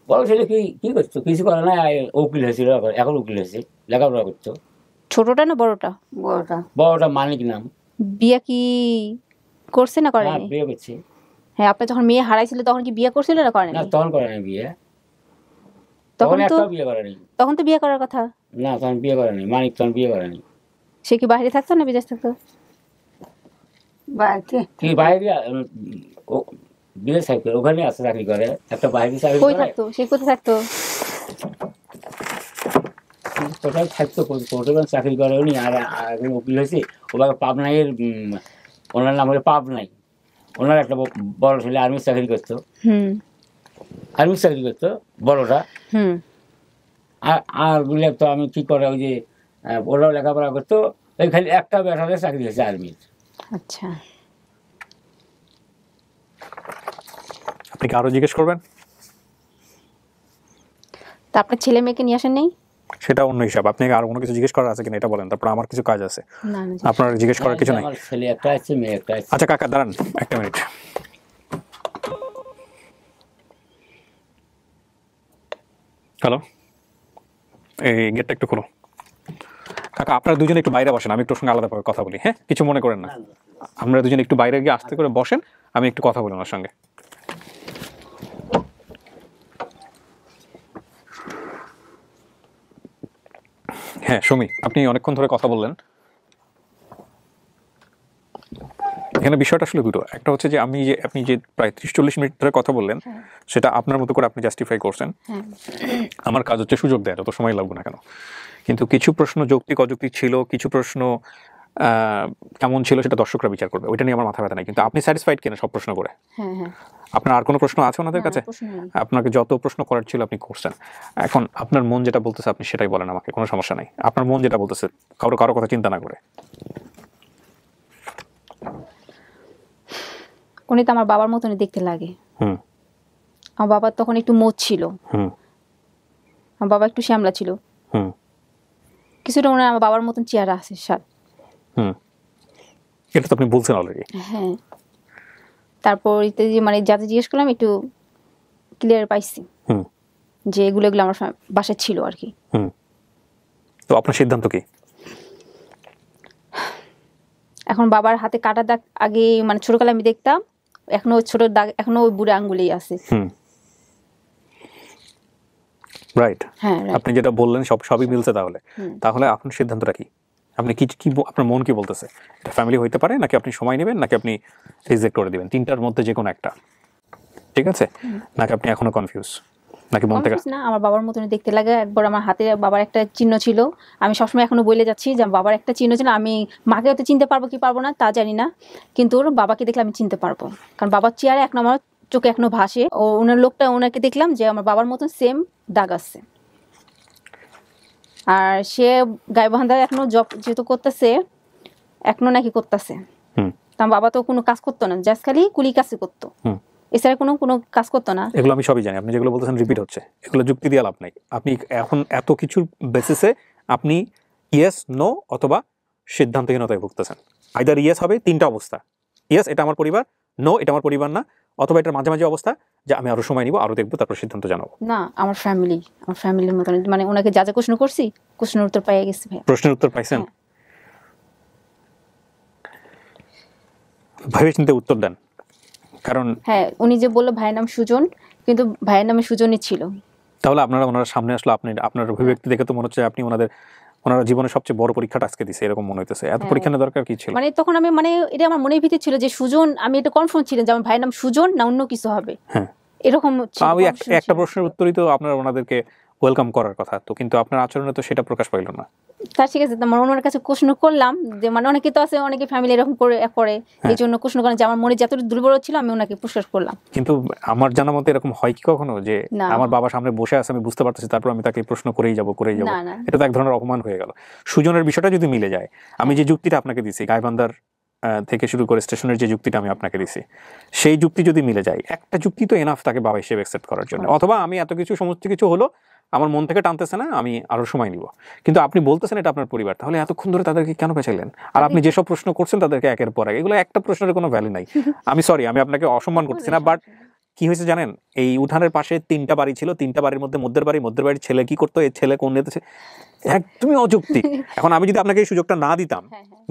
বড় ছেলে কি করতো? কিছু করে না, উকিল হয়েছিল, এখন উকিল হয়েছে, লেখাপড়া করতো।
ছোটটা না বড়টা?
বড়টা মানিক নাম।
বিয়ে কি করছে না করেনি?
বিয়ে করছে।
হ্যাঁ, আপনি যখন মেয়ে হারাইছিল তখন কি বিয়ে করছিল না করেনি?
না তখন করেনি বিয়ে। তখন একটা বিয়ে করেনি।
তখন তো বিয়ে করার কথা।
না তখন বিয়ে করেনি, মানিক তখন বিয়ে করেনি।
সে কি বাইরে থাকতো না বিদেশ থাকতো?
কি বাইরে? বিদেশ থাকতো, ওখানে আছে চাকরি করে। একটা বাইরে চাকরি
কই থাকতো? সে কোথায় থাকতো?
কোথায় থাকতো? কোথায় চাকরি করে উনি। আর উকিল হয়েছে, ওভাবে পাবনাইয়ের, ওনার নাম হলো পাবনাই। ওনার একটা বড় ছেলে আর্মি চাকরি করতো, বড়টা। আর বলে তো আমি কি করে, ওই যে ওরাও লেখাপড়া করতো, ওই খালি একটা বেটারে চাকরি হয়েছে আর্মির।
আচ্ছা,
আপনি কি আরো জিজ্ঞেস করবেন?
তা আপনার ছেলে মেয়েকে নিয়ে আসেন নেই?
সেটা অন্য হিসাব। আপনি আর কোনো কিছু জিজ্ঞেস করার আছে কিনা এটা বলেন, তারপর আমার কিছু কাজ আছে। আপনার জিজ্ঞেস করার কিছু নাই?
ছেলে একটা আছে, মেয়ে একটা আছে।
আচ্ছা কাকা দাঁড়ান 1 মিনিট। হ্যালো, এই গেটটা একটু খোলো। কাকা আপনারা দুজনে একটু বাইরে বসেন, আমি একটু সঙ্গে আলাদাভাবে কথা বলি। হ্যাঁ, কিছু মনে করেন না। আমরা দুজনে একটু বাইরে গিয়ে আস্তে করে বসেন, আমি একটু কথা বলি ওনার সঙ্গে। হ্যাঁ সুমি, আপনি অনেকক্ষণ ধরে কথা বললেন। এখানে বিষয়টা আসলে দুটো। একটা হচ্ছে যে আপনি যে প্রায় 30-40 মিনিট ধরে কথা বললেন, সেটা আপনার মতো করে আপনি জাস্টিফাই করছেন। আমার কাজ হচ্ছে সুযোগ দেয়, যত সময় লাগবে না কেন। কিন্তু কিছু প্রশ্ন যৌক্তিক অযৌক্তিক ছিল, কিছু প্রশ্ন কেমন ছিল সেটা দর্শকরা বিচার করবে, ওইটা নিয়ে আমার মাথা ব্যথা নাই। কিন্তু আপনি স্যাটিসফাইড কিনা সব প্রশ্ন করে? আপনার আর কোনো প্রশ্ন আছে ওনাদের কাছে? আপনাকে যত প্রশ্ন করার ছিল আপনি করছেন। এখন আপনার মন যেটা বলতেছে আপনি সেটাই বলেন আমাকে, কোনো সমস্যা নাই। আপনার মন যেটা বলতেছে, কারো কথা চিন্তা না করে।
উনি তো আমার বাবার মতনই দেখতে লাগে। আমার বাবা তখন একটু মোচ ছিল, আমার বাবা একটু শ্যামলা ছিল, কিছুটা ওনার আমার বাবার মতন চেহারা আছে।
এটা তো আপনি বলছেন অলরেডি।
হ্যাঁ, তারপর মানে যাতে জিজ্ঞেস করলাম একটু ক্লিয়ার পাইছি যে এগুলো আমার বাসায় ছিল আর কি।
তো আপনার সিদ্ধান্ত কি
এখন? বাবার হাতে কাটা দাগ আগে মানে ছোটকালে আমি দেখতাম, এখনো ছোট দাগ এখনো ওই বুড়ো আঙ্গুলেই আছে।
রাইট।
হ্যাঁ,
আপনি যেটা বললেন সবই মিলছে। তাহলে আপনার সিদ্ধান্তটা কি? আপনি কি আপনার মন কি বলতেছে? এটা ফ্যামিলি হইতে পারে, নাকি আপনি সময় নেবেন, নাকি আপনি রিজেক্ট করে দিবেন? 3টার মধ্যে যে কোনো একটা, ঠিক আছে? নাকি আপনি এখনো কনফিউজ, নাকি মন থেকে?
না, আমার বাবার মতনই দেখতে লাগে। একবার আমার হাতে বাবার একটা চিহ্ন ছিল, আমি সবসময় এখনো বলে যাচ্ছি যে বাবার একটা চিহ্ন ছিল। আমি মাকে হয়তো চিনতে পারবো কি পারবো না তা জানি না, কিন্তু বাবাকে দেখলে আমি চিনতে পারবো, কারণ বাবার চেয়ারে এখনো আমার চোখে এখনো ভাসে। ও ওনার লোকটা, ওনাকে দেখলাম যে আমার বাবার মতন সেম দাগ আছে। আর সে গাইবান্ধা এখনো জব যেহেতু করতেছে, এখনো নাকি করতেছে। তার বাবা তো কোনো কাজ করতো না, জাস্ট খালি কুলি কাজ করতো, এছাড়া কোনো কাজ করতো না।
এগুলো আমি সবই জানি, আপনি যেগুলো বলতেছেন রিপিট হচ্ছে, এগুলো যুক্তি দিয়ে লাভ নাই। আপনি এখন এত কিছুর বেসিসে আপনি ইয়েস নো অথবা সিদ্ধান্তহীনতায় ভুগতেছেন। আইদার ইয়েস হবে 3টা অবস্থা, ইয়েস এটা আমার পরিবার, নো এটা আমার পরিবার না, অথবা এটার মাঝামাঝি অবস্থা যে আমি আরো সময় নিব, আরো দেখবো, তারপর সিদ্ধান্ত জানাবো?
না, আমার ফ্যামিলির মতন, মানে ওনাকে যা যা প্রশ্ন করছি প্রশ্নের উত্তর পেয়ে গেছি ভাই।
প্রশ্নের উত্তর পাইছেন? ভেবে চিন্তে উত্তর দেন, কারণ
হ্যাঁ উনি যে বললো ভাইয়ের নাম সুজন, কিন্তু ভাইয়ের নামে সুজনই ছিল।
তাহলে ওনারা সামনে আসলো, আপনার অভিব্যক্তি দেখে তো মনে হচ্ছে ওনারা জীবনের সবচেয়ে বড় পরীক্ষাটা আজকে দিছে, এরকম মনে হইতেছে। এত পরীক্ষা নেওয়ার দরকার কি ছিল?
মানে তখন আমি এটা আমার মনের ভিতরে ছিল যে সুজন, আমি এটা কনফার্ম ছিলাম যে আমার ভাইয়ের নাম সুজন না অন্য কিছু হবে।
হ্যাঁ
এরকম
আমি একটা প্রশ্নের উত্তরই তো আপনার ওনাদেরকে ওয়েলকাম করার কথা, তো কিন্তু আপনার আচরণে তো সেটা প্রকাশ পাইল না।
তার ঠিক আছে, মানে ওনার কাছে প্রশ্ন করলাম যে মানে অনেকে তো আছে, অনেকে ফ্যামিলি এরকম করে এই জন্য প্রশ্ন করেন যে আমার মনে যতটা দুর্বল ছিল আমি ওনাকে প্রশ্ন করলাম।
কিন্তু আমার জানা মতে এরকম হয় কি কখনো যে আমার বাবা সামনে বসে আছে, আমি বুঝতে পারতেছি, তারপর আমি তাকে প্রশ্ন করেই যাব। এটা তো এক ধরনের অপমান হয়ে গেল। সুজনের বিষয়টা যদি মিলে যায়, আমি যে যুক্তিটা আপনাকে দিছি গাইবান্ধার থেকে শুরু করে স্টেশনের যে যুক্তিটা আমি আপনাকে দিছি, সেই যুক্তি যদি মিলে যায়, একটা যুক্তি তো এনাফ তাকে বাবা হিসেবে অ্যাকসেপ্ট করার জন্য। অথবা আমি এত কিছু সমস্ত কিছু হলো, আমার মন থেকে টানতেছে না, আমি আরো সময় নিব, কিন্তু আপনি বলতেছেন এটা আপনার পরিবার, তাহলে এতক্ষণ ধরে তাদেরকে কেন পেছাইলেন? আর আপনি যেসব প্রশ্ন করছেন তাদেরকে একের পর এক, এগুলো একটা প্রশ্নের কোনো ভ্যালু নাই। আমি সরি, আমি আপনাকে অসম্মান করতেছি না, বাট কি হয়েছে জানেন, এই উঠানের পাশে 3টা বাড়ি ছিল, 3টা বাড়ির মধ্যে মধ্যের বাড়ির ছেলে কি করতো, এই ছেলে কোন নিতেছে, একদমই অযৌক্তিক। এখন আমি যদি আপনাকে এই সুযোগটা না দিতাম,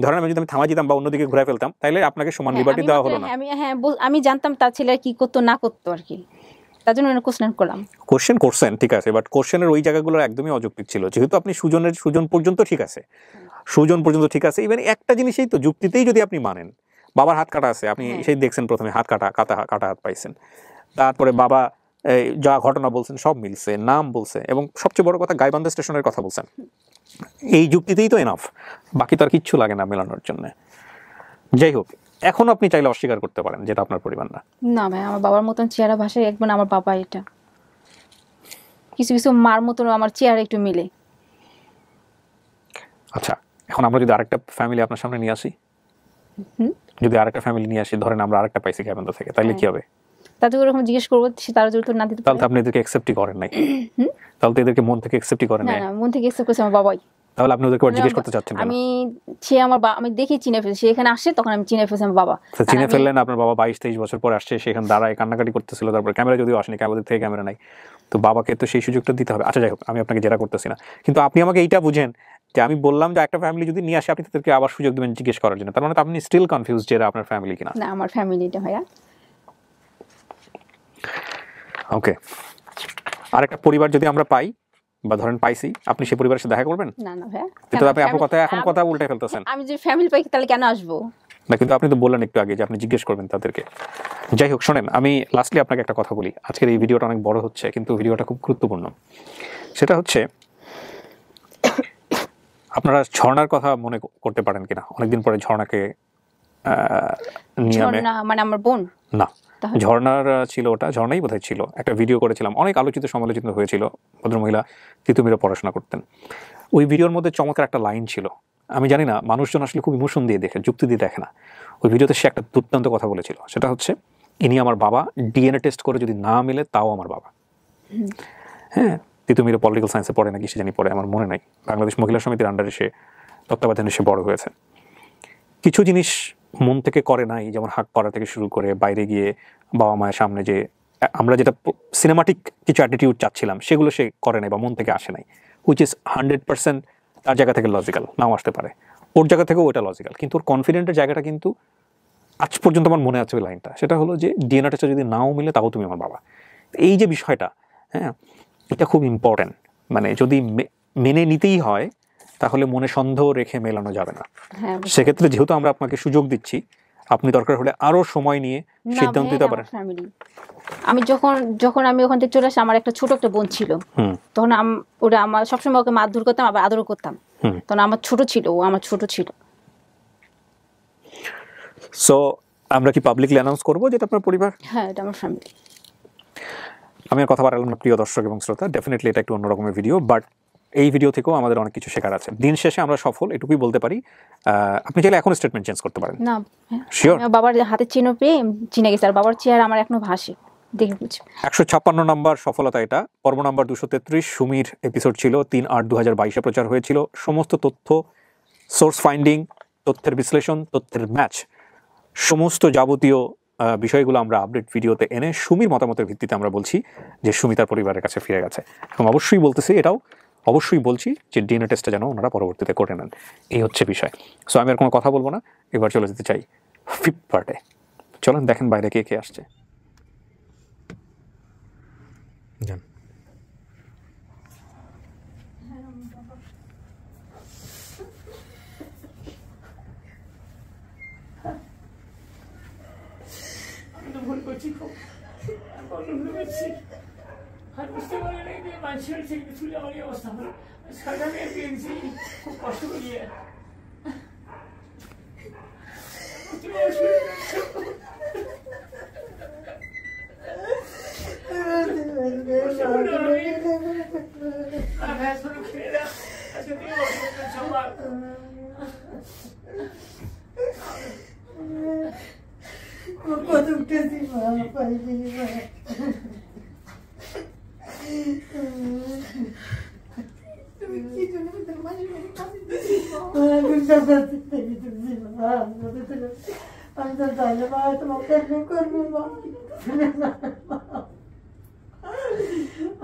ধরেন আমি যদি থামা দিতাম বা অন্যদিকে ঘুরে ফেলতাম, তাহলে আপনাকে সমান লিবার্টি দেওয়া হলো না।
আমি জানতাম তার ছেলে কি করতো না করতো আর কি, তার জন্য কোশ্চেন
করছেন, ঠিক আছে, বাট কোশ্চেনের ওই জায়গাগুলো একদমই অযৌক্তিক ছিল। যেহেতু আপনি সুজন পর্যন্ত ঠিক আছে, ইভেন একটা জিনিসই তো যুক্তিতেই যদি আপনি মানেন, বাবার হাত কাটা আছে, আপনি সেই দেখছেন প্রথমে হাত কাটা হাত পাইছেন, তারপরে বাবা যা ঘটনা বলছেন সব মিলছে, নাম বলছে, এবং সবচেয়ে বড় কথা গাইবান্ধা স্টেশনের কথা বলছেন, এই যুক্তিতেই তো এনাফ, বাকি তো আর কিচ্ছু লাগে না মেলানোর জন্য। যাই হোক, এখন আপনি চাইলে অস্বীকার করতে পারেন যেটা আপনার পরিবার না।
না ভাই, আমার বাবার মতন চেহারা ভাষায় একবার আমার বাবা, এটা কিছু কিছু মার মতন আমার চেহারা একটু মিলে।
আচ্ছা, এখন আমরা যদি আরেকটা ফ্যামিলি আপনার সামনে নিয়ে আসি, ধরেন আমরা আরেকটা পাইছি গাইবান্ধা থেকে, তাহলে কি হবে?
তাদের ওরকম জিজ্ঞেস করবো, তারা যদি না দিতে পারে
তাহলে আপনি এদেরকে অ্যাকসেপ্টই করেন নাই, তাহলে তো এদেরকে মন থেকে অ্যাকসেপ্টই করেন নাই।
না, মন থেকে অ্যাকসেপ্ট করছে আমার বাবাই।
তাহলে আপনি ওদেরকে জিজ্ঞেস করতে চাচ্ছেন কেন?
আমি দেখি চিনে ফেলছি, সে এখানে আসে তখন আমি চিনে ফেলছি আমার বাবা।
চিনে ফেললেন, আপনার বাবা 22-23 বছর পর আসছে, সেখানে দাঁড়ায় কান্নাকাটি করতেছিল, তারপর ক্যামেরা যদিও আসেনি, আমাদের থেকে ক্যামেরা নাই, তো বাবাকে তো সেই সুযোগটা দিতে হবে। আচ্ছা যাই হোক, আমি আপনাকে জেরা করতেছি না, কিন্তু আপনি আমাকে এইটা বুঝেন যে আমি বললাম যে একটা ফ্যামিলি যদি নিয়ে আসে আপনি তাদেরকে আবার সুযোগ দেবেন জিজ্ঞেস করার জন্য, তার মানে আপনি স্টিল কনফিউজড যে আপনার ফ্যামিলি কিনা।
না, আমার ফ্যামিলিটা ভাইয়া।
ওকে, আরেকটা পরিবার যদি আমরা পাই বা ধরেন পাইছি, আপনি সেই পরিবারের সাথে দেখা করবেন?
না না ভাইয়া,
কিন্তু আপনি এখন কথা উল্টে ফেলতেছেন।
আমি যে ফ্যামিলি পাই তাহলে কেন আসবো
না, কিন্তু আপনি তো বললেন একটু আগে যে আপনি জিজ্ঞেস করবেন তাদেরকে। যাই হোক, শোনেন, আমি লাস্টলি আপনাকে একটা কথা বলি। আজকের এই ভিডিওটা অনেক বড় হচ্ছে, কিন্তু ভিডিওটা খুব গুরুত্বপূর্ণ। সেটা হচ্ছে, আপনারা ঝর্ণার কথা মনে করতে পারেন কিনা? অনেকদিন পরে ঝর্ণাকে
মানে আমার বোন
না, ঝর্ণার ছিল, ওটা ঝর্ণাই বোধহয় ছিল, একটা ভিডিও করেছিলাম, অনেক আলোচিত সমালোচিত হয়েছিল। ভদ্রমহিলা তিতুমিরে পড়াশোনা করতেন। ওই ভিডিওর মধ্যে চমৎকার একটা লাইন ছিল, আমি জানি না মানুষজন আসলে খুব ইমোশন দিয়ে দেখে, যুক্তি দিয়ে দেখে না। ওই ভিডিওতে সে একটা দুর্দান্ত কথা বলেছিল, সেটা হচ্ছে, ইনি আমার বাবা, ডিএনএ টেস্ট করে যদি না মিলে তাও আমার বাবা। হ্যাঁ, তিতুমিরে পলিটিক্যাল সায়েন্সে পড়ে নাকি সে জানি পড়ে, আমার মনে নাই। বাংলাদেশ মহিলা সমিতির আন্ডারে সে তত্ত্বাবধানে সে বড় হয়েছে। কিছু জিনিস মন থেকে করে নাই, যেমন হাক করা থেকে শুরু করে বাইরে গিয়ে বাবা মায়ের সামনে যে আমরা যেটা সিনেমাটিক কিছু অ্যাটিটিউড চাচ্ছিলাম সেগুলো সে করে নাই বা মন থেকে আসে নাই, হুইচ ইজ 100% তার জায়গা থেকে লজিক্যাল, নাও আসতে পারে, ওর জায়গা থেকেও ওটা লজিক্যাল, কিন্তু ওর কনফিডেন্টের জায়গাটা কিন্তু আজ পর্যন্ত আমার মনে আছে ওই লাইনটা। সেটা হলো যে ডিএনএ টেস্টে যদি নাও মিলে তাও তুমি আমার বাবা। এই যে বিষয়টা, হ্যাঁ, এটা খুব ইম্পর্টেন্ট। মানে যদি মেনে নিতেই হয় তাহলে মনে সন্দেহ রেখে মেলানো যাবে না। সেক্ষেত্রে যেহেতু আমরা আপনাকে সুযোগ দিচ্ছি, আপনি দরকার হলে আরো সময় নিয়ে সিদ্ধান্ত নিতে পারেন।
আমি যখন আমি ওখান থেকে চলে আসি, আমার একটা ছোট একটা বোন ছিল, তখন ওরা আমার সবসময় ওকে মারধর করতাম, আবার আদরও করতাম, তখন আমার ছোট ছিল, ও আমার ছোট ছিল।
সো আমরা কি পাবলিকলি অ্যানাউন্স করবো যেটা আপনার পরিবার?
হ্যাঁ, এটা আমার ফ্যামিলি।
আমি আর কথা বাড়ালাম না প্রিয় দর্শক এবং শ্রোতা, ডেফিনেটলি এটা একটু অন্যরকমের ভিডিও, বাট এই ভিডিও থেকেও আমাদের অনেক কিছু শেখার আছে। দিন শেষে আমরা সফল, এটুকুই বলতে পারি। আপনি চাইলে এখন স্টেটমেন্ট চেঞ্জ করতে পারেন।
না,
শিওর?
বাবার হাতে চিহ্ন পেয়ে চিনে গেছে, আর বাবার চেহারা আমার এখনো ভাসে, দেখে বুঝি।
156 নম্বর সফলতা এটা। পর্ব নাম্বার 233 সুমির এপিসোড ছিল, 3/8/2022 প্রচার হয়েছিল। সমস্ত তথ্য, সোর্স ফাইন্ডিং, তথ্যের বিশ্লেষণ, তথ্যের ম্যাচ, সমস্ত যাবতীয় বিষয়গুলো আমরা আপডেট ভিডিওতে এনে সুমির মতামতের ভিত্তিতে আমরা বলছি যে সুমি তার পরিবারের কাছে ফিরে গেছে, এবং অবশ্যই বলতেছি, এটাও অবশ্যই বলছি যে ডিএনএ টেস্টটা যেন ওনারা পরবর্তীতে করে নেন। এই হচ্ছে বিষয়। সো আমি আর কোনো কথা বলবো না, এবার চলে যেতে চাই 5th পার্টে। চলেন দেখেন বাইরে কে কে আসছে। যান।
ভুল করছি, খুব ভুল করছি, আর বুঝতে পারি না যে মানুষের ছেলে ছুলে আমার এই অবস্থা হলো। সারা মেয়ে পেয়েছি খুব কষ্ট করিয়ে,
কত উঠেছি মা, পাইনি মা। তুমি কি জন্য তোর মাঝে কাছে আমি তো জানি মা, তোমার কেন করবো মা,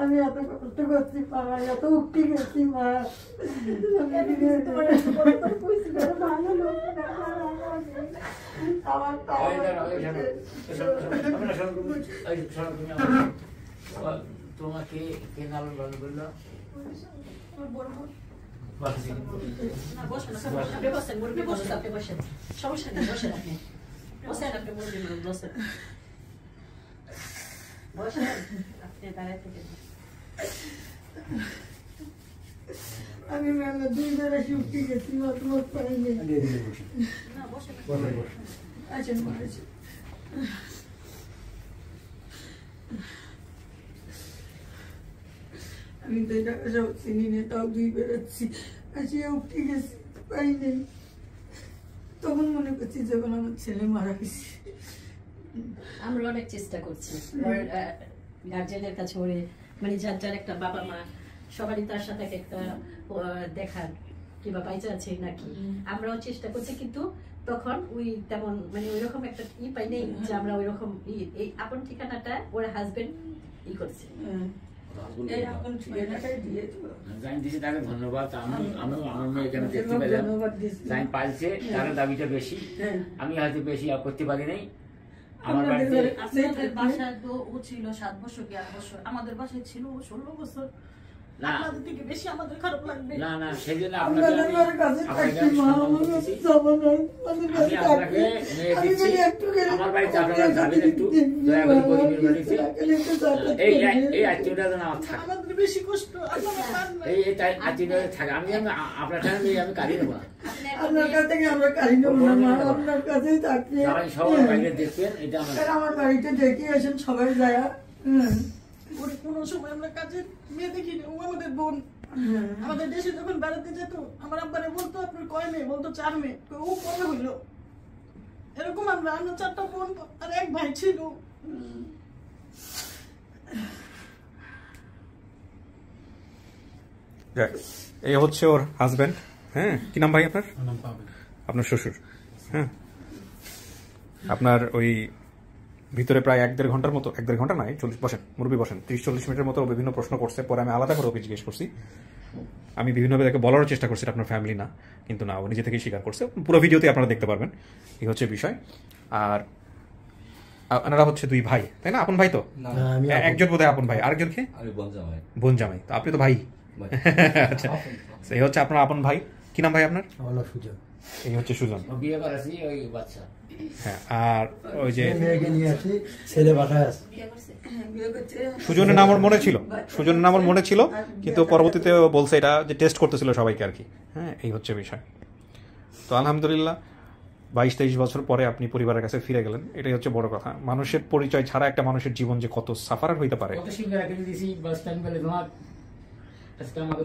আমি এত কষ্ট করছি মা, এত উঠে গেছি মা।
তোমাকে কে লালন পালন করলো?
আমি মেলা 2 বেলা শুকিয়ে গেছি মা, তোমার পাইনি। আচ্ছা আমি তো এটা সব চিনি না, তাও 2 বেরোচ্ছি, আসিয়া উঠে গেছি, পাই নেই। তখন মনে করছি যখন আমার ছেলে মারা গেছে।
আমরা অনেক চেষ্টা করছি ওর গার্জেনের কাছে, ওরে মানে যার একটা বাবা মা সবারই তার সাথে একটা দেখার কিংবা বাইচা আছে নাকি, আমরাও চেষ্টা করছি, কিন্তু তখন ওই তেমন মানে ওইরকম একটা পাই নেই যে আমরা ওইরকম এই আপন ঠিকানাটা ওর হাজবেন্ড করছে।
ধন্যবাদ। আমার মেয়ে এখানে দেখতে পেলাম, পাইছে, তার দাবিটা বেশি, আমি হয়তো বেশি করতে পারি নাই। আমার বাড়িতে
আপনাদের বাসায় তো ও ছিল 7 বছর কি 8 বছর, আমাদের বাসায় ছিল 16 বছর। আপনাদের থেকে বেশি আমাদের খারাপ লাগবে।
না না, সেই জন্য
আপনাকে মেয়ে দিচ্ছি, আমার বাড়িতে আপনারা যাবেন একটু দয়া করে গরিবের বাড়িতে, এই আত্মীয়টা যেন আমার থাকে, আমাদের বেশি কষ্ট, এই আত্মীয়টা থাকে। আমি আপনার কাছে আমি কাড়ি নেবো না, আপনার কাছ থেকে আমরা কাড়ি নেবো না, আপনার কাছেই থাকবে। সবাই বাইরে দেখবেন, এটা আমার বাড়িতে দেখে আসেন সবাই যায়। ওরে কোনো সময় আমরা কাজের মেয়ে দেখিনি, ও আমাদের বোন। আমাদের দেশে যখন বেড়াতে যেত আমার আব্বারে বলতো আপনার কয় মেয়ে, বলতো 4 মেয়ে, ও কবে হইলো এরকম। আমরা 4টা বোন আর 1 ভাই ছিল।
এই হচ্ছে ওর হাজবেন্ড। হ্যাঁ, কি নাম ভাই আপনার? আপনার শ্বশুর। হ্যাঁ, আপনার ওই ভিতরে প্রায় 1-1.5 ঘন্টার মতো, 1-1.5 ঘন্টা নয়, 40 বসেন মুরব্বী বসেন, 30-40 মিনিটের মতো বিভিন্ন প্রশ্ন করছে। পরে আমি আলাদা করে ওকে জিজ্ঞেস করছি, আমি বিভিন্নভাবে তাকে বলারও চেষ্টা করছি আপনার ফ্যামিলি না, কিন্তু না, ও নিজে থেকেই স্বীকার করছে। পুরো ভিডিওতে আপনারা দেখতে পারবেন। এই হচ্ছে বিষয়। আর আপনারা হচ্ছে 2 ভাই, তাই না? আপন ভাই তো? একজন বোধহয় আপন ভাই, আরেকজন কে? বোন জামাই। তো আপনি তো ভাই। আচ্ছা, এই হচ্ছে আপনার আপন ভাই। কি নাম ভাই আপনার?
সুজন।
এই হচ্ছে সুজন।
বিয়ে করেছি ওই বাচ্চা।
হ্যাঁ, আর ওই যে
মেয়েকে নিয়ে আসি, ছেলে বাসায় আছে।
সুজনের নাম ওর মনে ছিল, সুজনের নাম ওর মনে ছিল, কিন্তু পরবর্তীতে বলছে এটা যে টেস্ট করতেছিল সবাইকে আর কি। হ্যাঁ, এই হচ্ছে বিষয়। তো আলহামদুলিল্লাহ 22-23 বছর পরে আপনি পরিবারের কাছে ফিরে গেলেন, এটাই হচ্ছে বড় কথা। মানুষের পরিচয় ছাড়া একটা মানুষের জীবন যে কত সাফার হইতে পারে।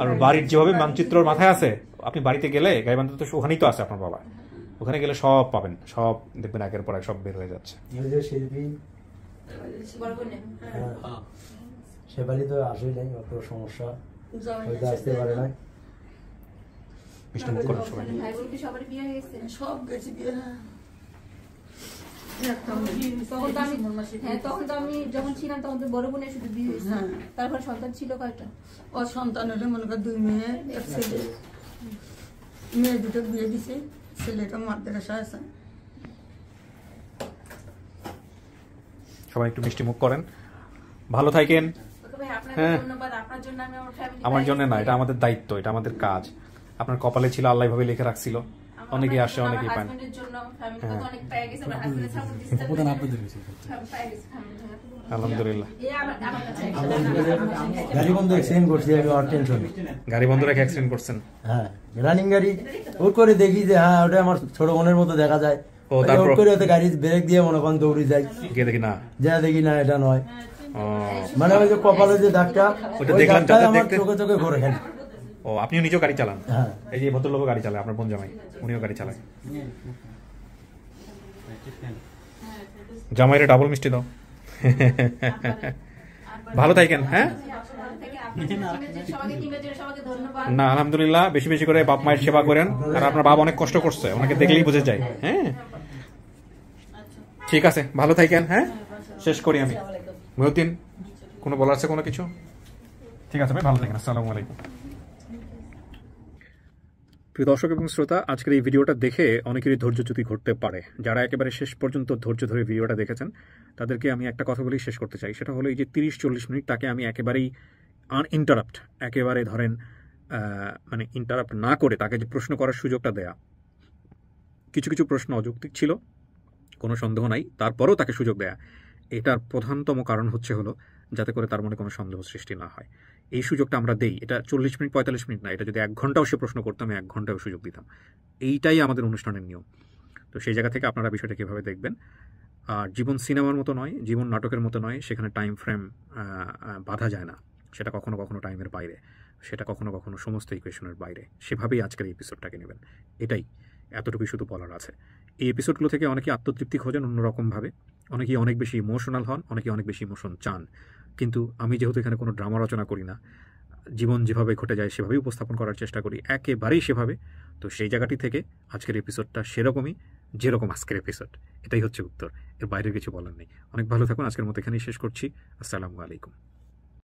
আর বাড়ির যেভাবে মানচিত্র মাথায় আছে, আপনি বাড়িতে গেলে গাইবান্ধা তো ওখানেই তো আছে আপনার বাবা, ওখানে গেলে সব পাবেন, সব দেখবেন একের পর এক সব বের হয়ে যাচ্ছে।
শিল্পী সে বাড়ি তো আসেই নাই, অত সমস্যা হয়তো আসতে পারে না।
সবাই বিয়ে হয়ে গেছে,
সব গেছে বিয়ে।
তখন তো আমি তখন তো আমি যখন ছিলাম তখন তো বড় বোনের শুধু বিয়ে হয়েছে। তারপর সন্তান ছিল কয়টা?
ওর সন্তান হলে মনে কর 2 মেয়ে 1 ছেলে। মেয়ে দুটো বিয়ে দিছে, ছেলেটা মাদ্রাসায় আছে।
সবাই একটু মিষ্টি মুখ করেন, ভালো থাকেন। হ্যাঁ, আমার জন্য না, এটা আমাদের দায়িত্ব, এটা আমাদের কাজ। আপনার কপালে ছিল, আল্লাহ ভাবে লিখে রাখছিল। অনেকে আসে, অনেকে পায় না। আলহামদুলিল্লাহ।
গাড়ি বন্ধ অ্যাক্সিডেন্ট করছি আমি, আর টেনশন।
গাড়ি বন্ধ রেখে অ্যাক্সিডেন্ট করছেন?
হ্যাঁ, রানিং গাড়ি। ওর করে দেখি যে হ্যাঁ ওটা আমার ছোট বোনের মতো দেখা যায়।
ও তারপর
করে ওতে গাড়ি ব্রেক দিয়ে মনে করেন দৌড়ে যাই,
গিয়ে দেখি না,
যা দেখি না এটা নয়। মানে ওই যে কপালে যে দাগটা,
ওটা দেখলাম,
আমার চোখে চোখে ঘুরে খেলে।
ও, আপনিও নিজেও গাড়ি চালান?
হ্যাঁ।
এই যে ভদ্রলোক গাড়ি চালায়, আপনার বোন জামাই, উনিও গাড়ি চালায়। জামাইরে ডাবল মিষ্টি দাও। ভালো থাকেন। হ্যাঁ না, আলহামদুলিল্লাহ, বেশি বেশি করে বাপ মায়ের সেবা করেন। আর আপনার বাবা অনেক কষ্ট করছে, ওনাকে দেখলেই বুঝে যায়। হ্যাঁ, ঠিক আছে, ভালো থাকেন। হ্যাঁ, শেষ করি আমি। মহিউদ্দিন, কোনো বলার আছে কোনো কিছু? ঠিক আছে ভাই, ভালো থাকেন। আসসালামু আলাইকুম। প্রিয় দর্শক এবং শ্রোতা, আজকের এই ভিডিওটা দেখে অনেকেরই ধৈর্যচ্যুতি ঘটতে পারে। যারা একেবারে শেষ পর্যন্ত ধৈর্য ধরে ভিডিওটা দেখেছেন, তাদেরকে আমি একটা কথা বলেই শেষ করতে চাই। সেটা হলো এই যে 30-40 মিনিট তাকে আমি একেবারেই আনইন্টারাপ্ট, একেবারে ধরেন মানে ইন্টারাপ্ট না করে তাকে যে প্রশ্ন করার সুযোগটা দেয়া। কিছু কিছু প্রশ্ন অযৌক্তিক ছিল, কোনো সন্দেহ নাই, তারপরেও তাকে সুযোগ দেয়া। এটার প্রধানতম কারণ হলো যাতে করে তার মনে কোনো সন্দেহ সৃষ্টি না হয়। এই সুযোগটা আমরা দেই। এটা 40 মিনিট 45 মিনিট না, এটা যদি 1 ঘন্টাও সে প্রশ্ন করতাম, 1 ঘন্টাও সুযোগ দিতাম। এইটাই আমাদের অনুষ্ঠানের নিয়ম। তো সেই জায়গা থেকে আপনারা বিষয়টা কীভাবে দেখবেন। আর জীবন সিনেমার মতো নয়, জীবন নাটকের মতো নয়, সেখানে টাইম ফ্রেম বাধা যায় না। সেটা কখনো কখনো টাইমের বাইরে, সেটা কখনো কখনো সমস্ত ইকুয়েশনের বাইরে। সেভাবেই আজকের এই এপিসোডটাকে নেবেন। এটাই, এতটুকুই শুধু বলার আছে। এই এপিসোডগুলো থেকে অনেকেই আত্মতৃপ্তি খোঁজেন অন্যরকমভাবে, অনেকেই অনেক বেশি ইমোশনাল হন, অনেকেই অনেক বেশি ইমোশন চান। কিন্তু আমি যেহেতু এখানে কোনো ড্রামা রচনা করি না, জীবন যেভাবে ঘটে যায় সেভাবেই উপস্থাপন করার চেষ্টা করি, একেবারেই সেভাবে। তো সেই জায়গাটি থেকে আজকের এপিসোডটা সেরকমই, যেরকম আজকের এপিসোড। এটাই হচ্ছে উত্তর, এর বাইরে কিছু বলার নেই। অনেক ভালো থাকুন। আজকের মতো এখানেই শেষ করছি। আসসালামু আলাইকুম।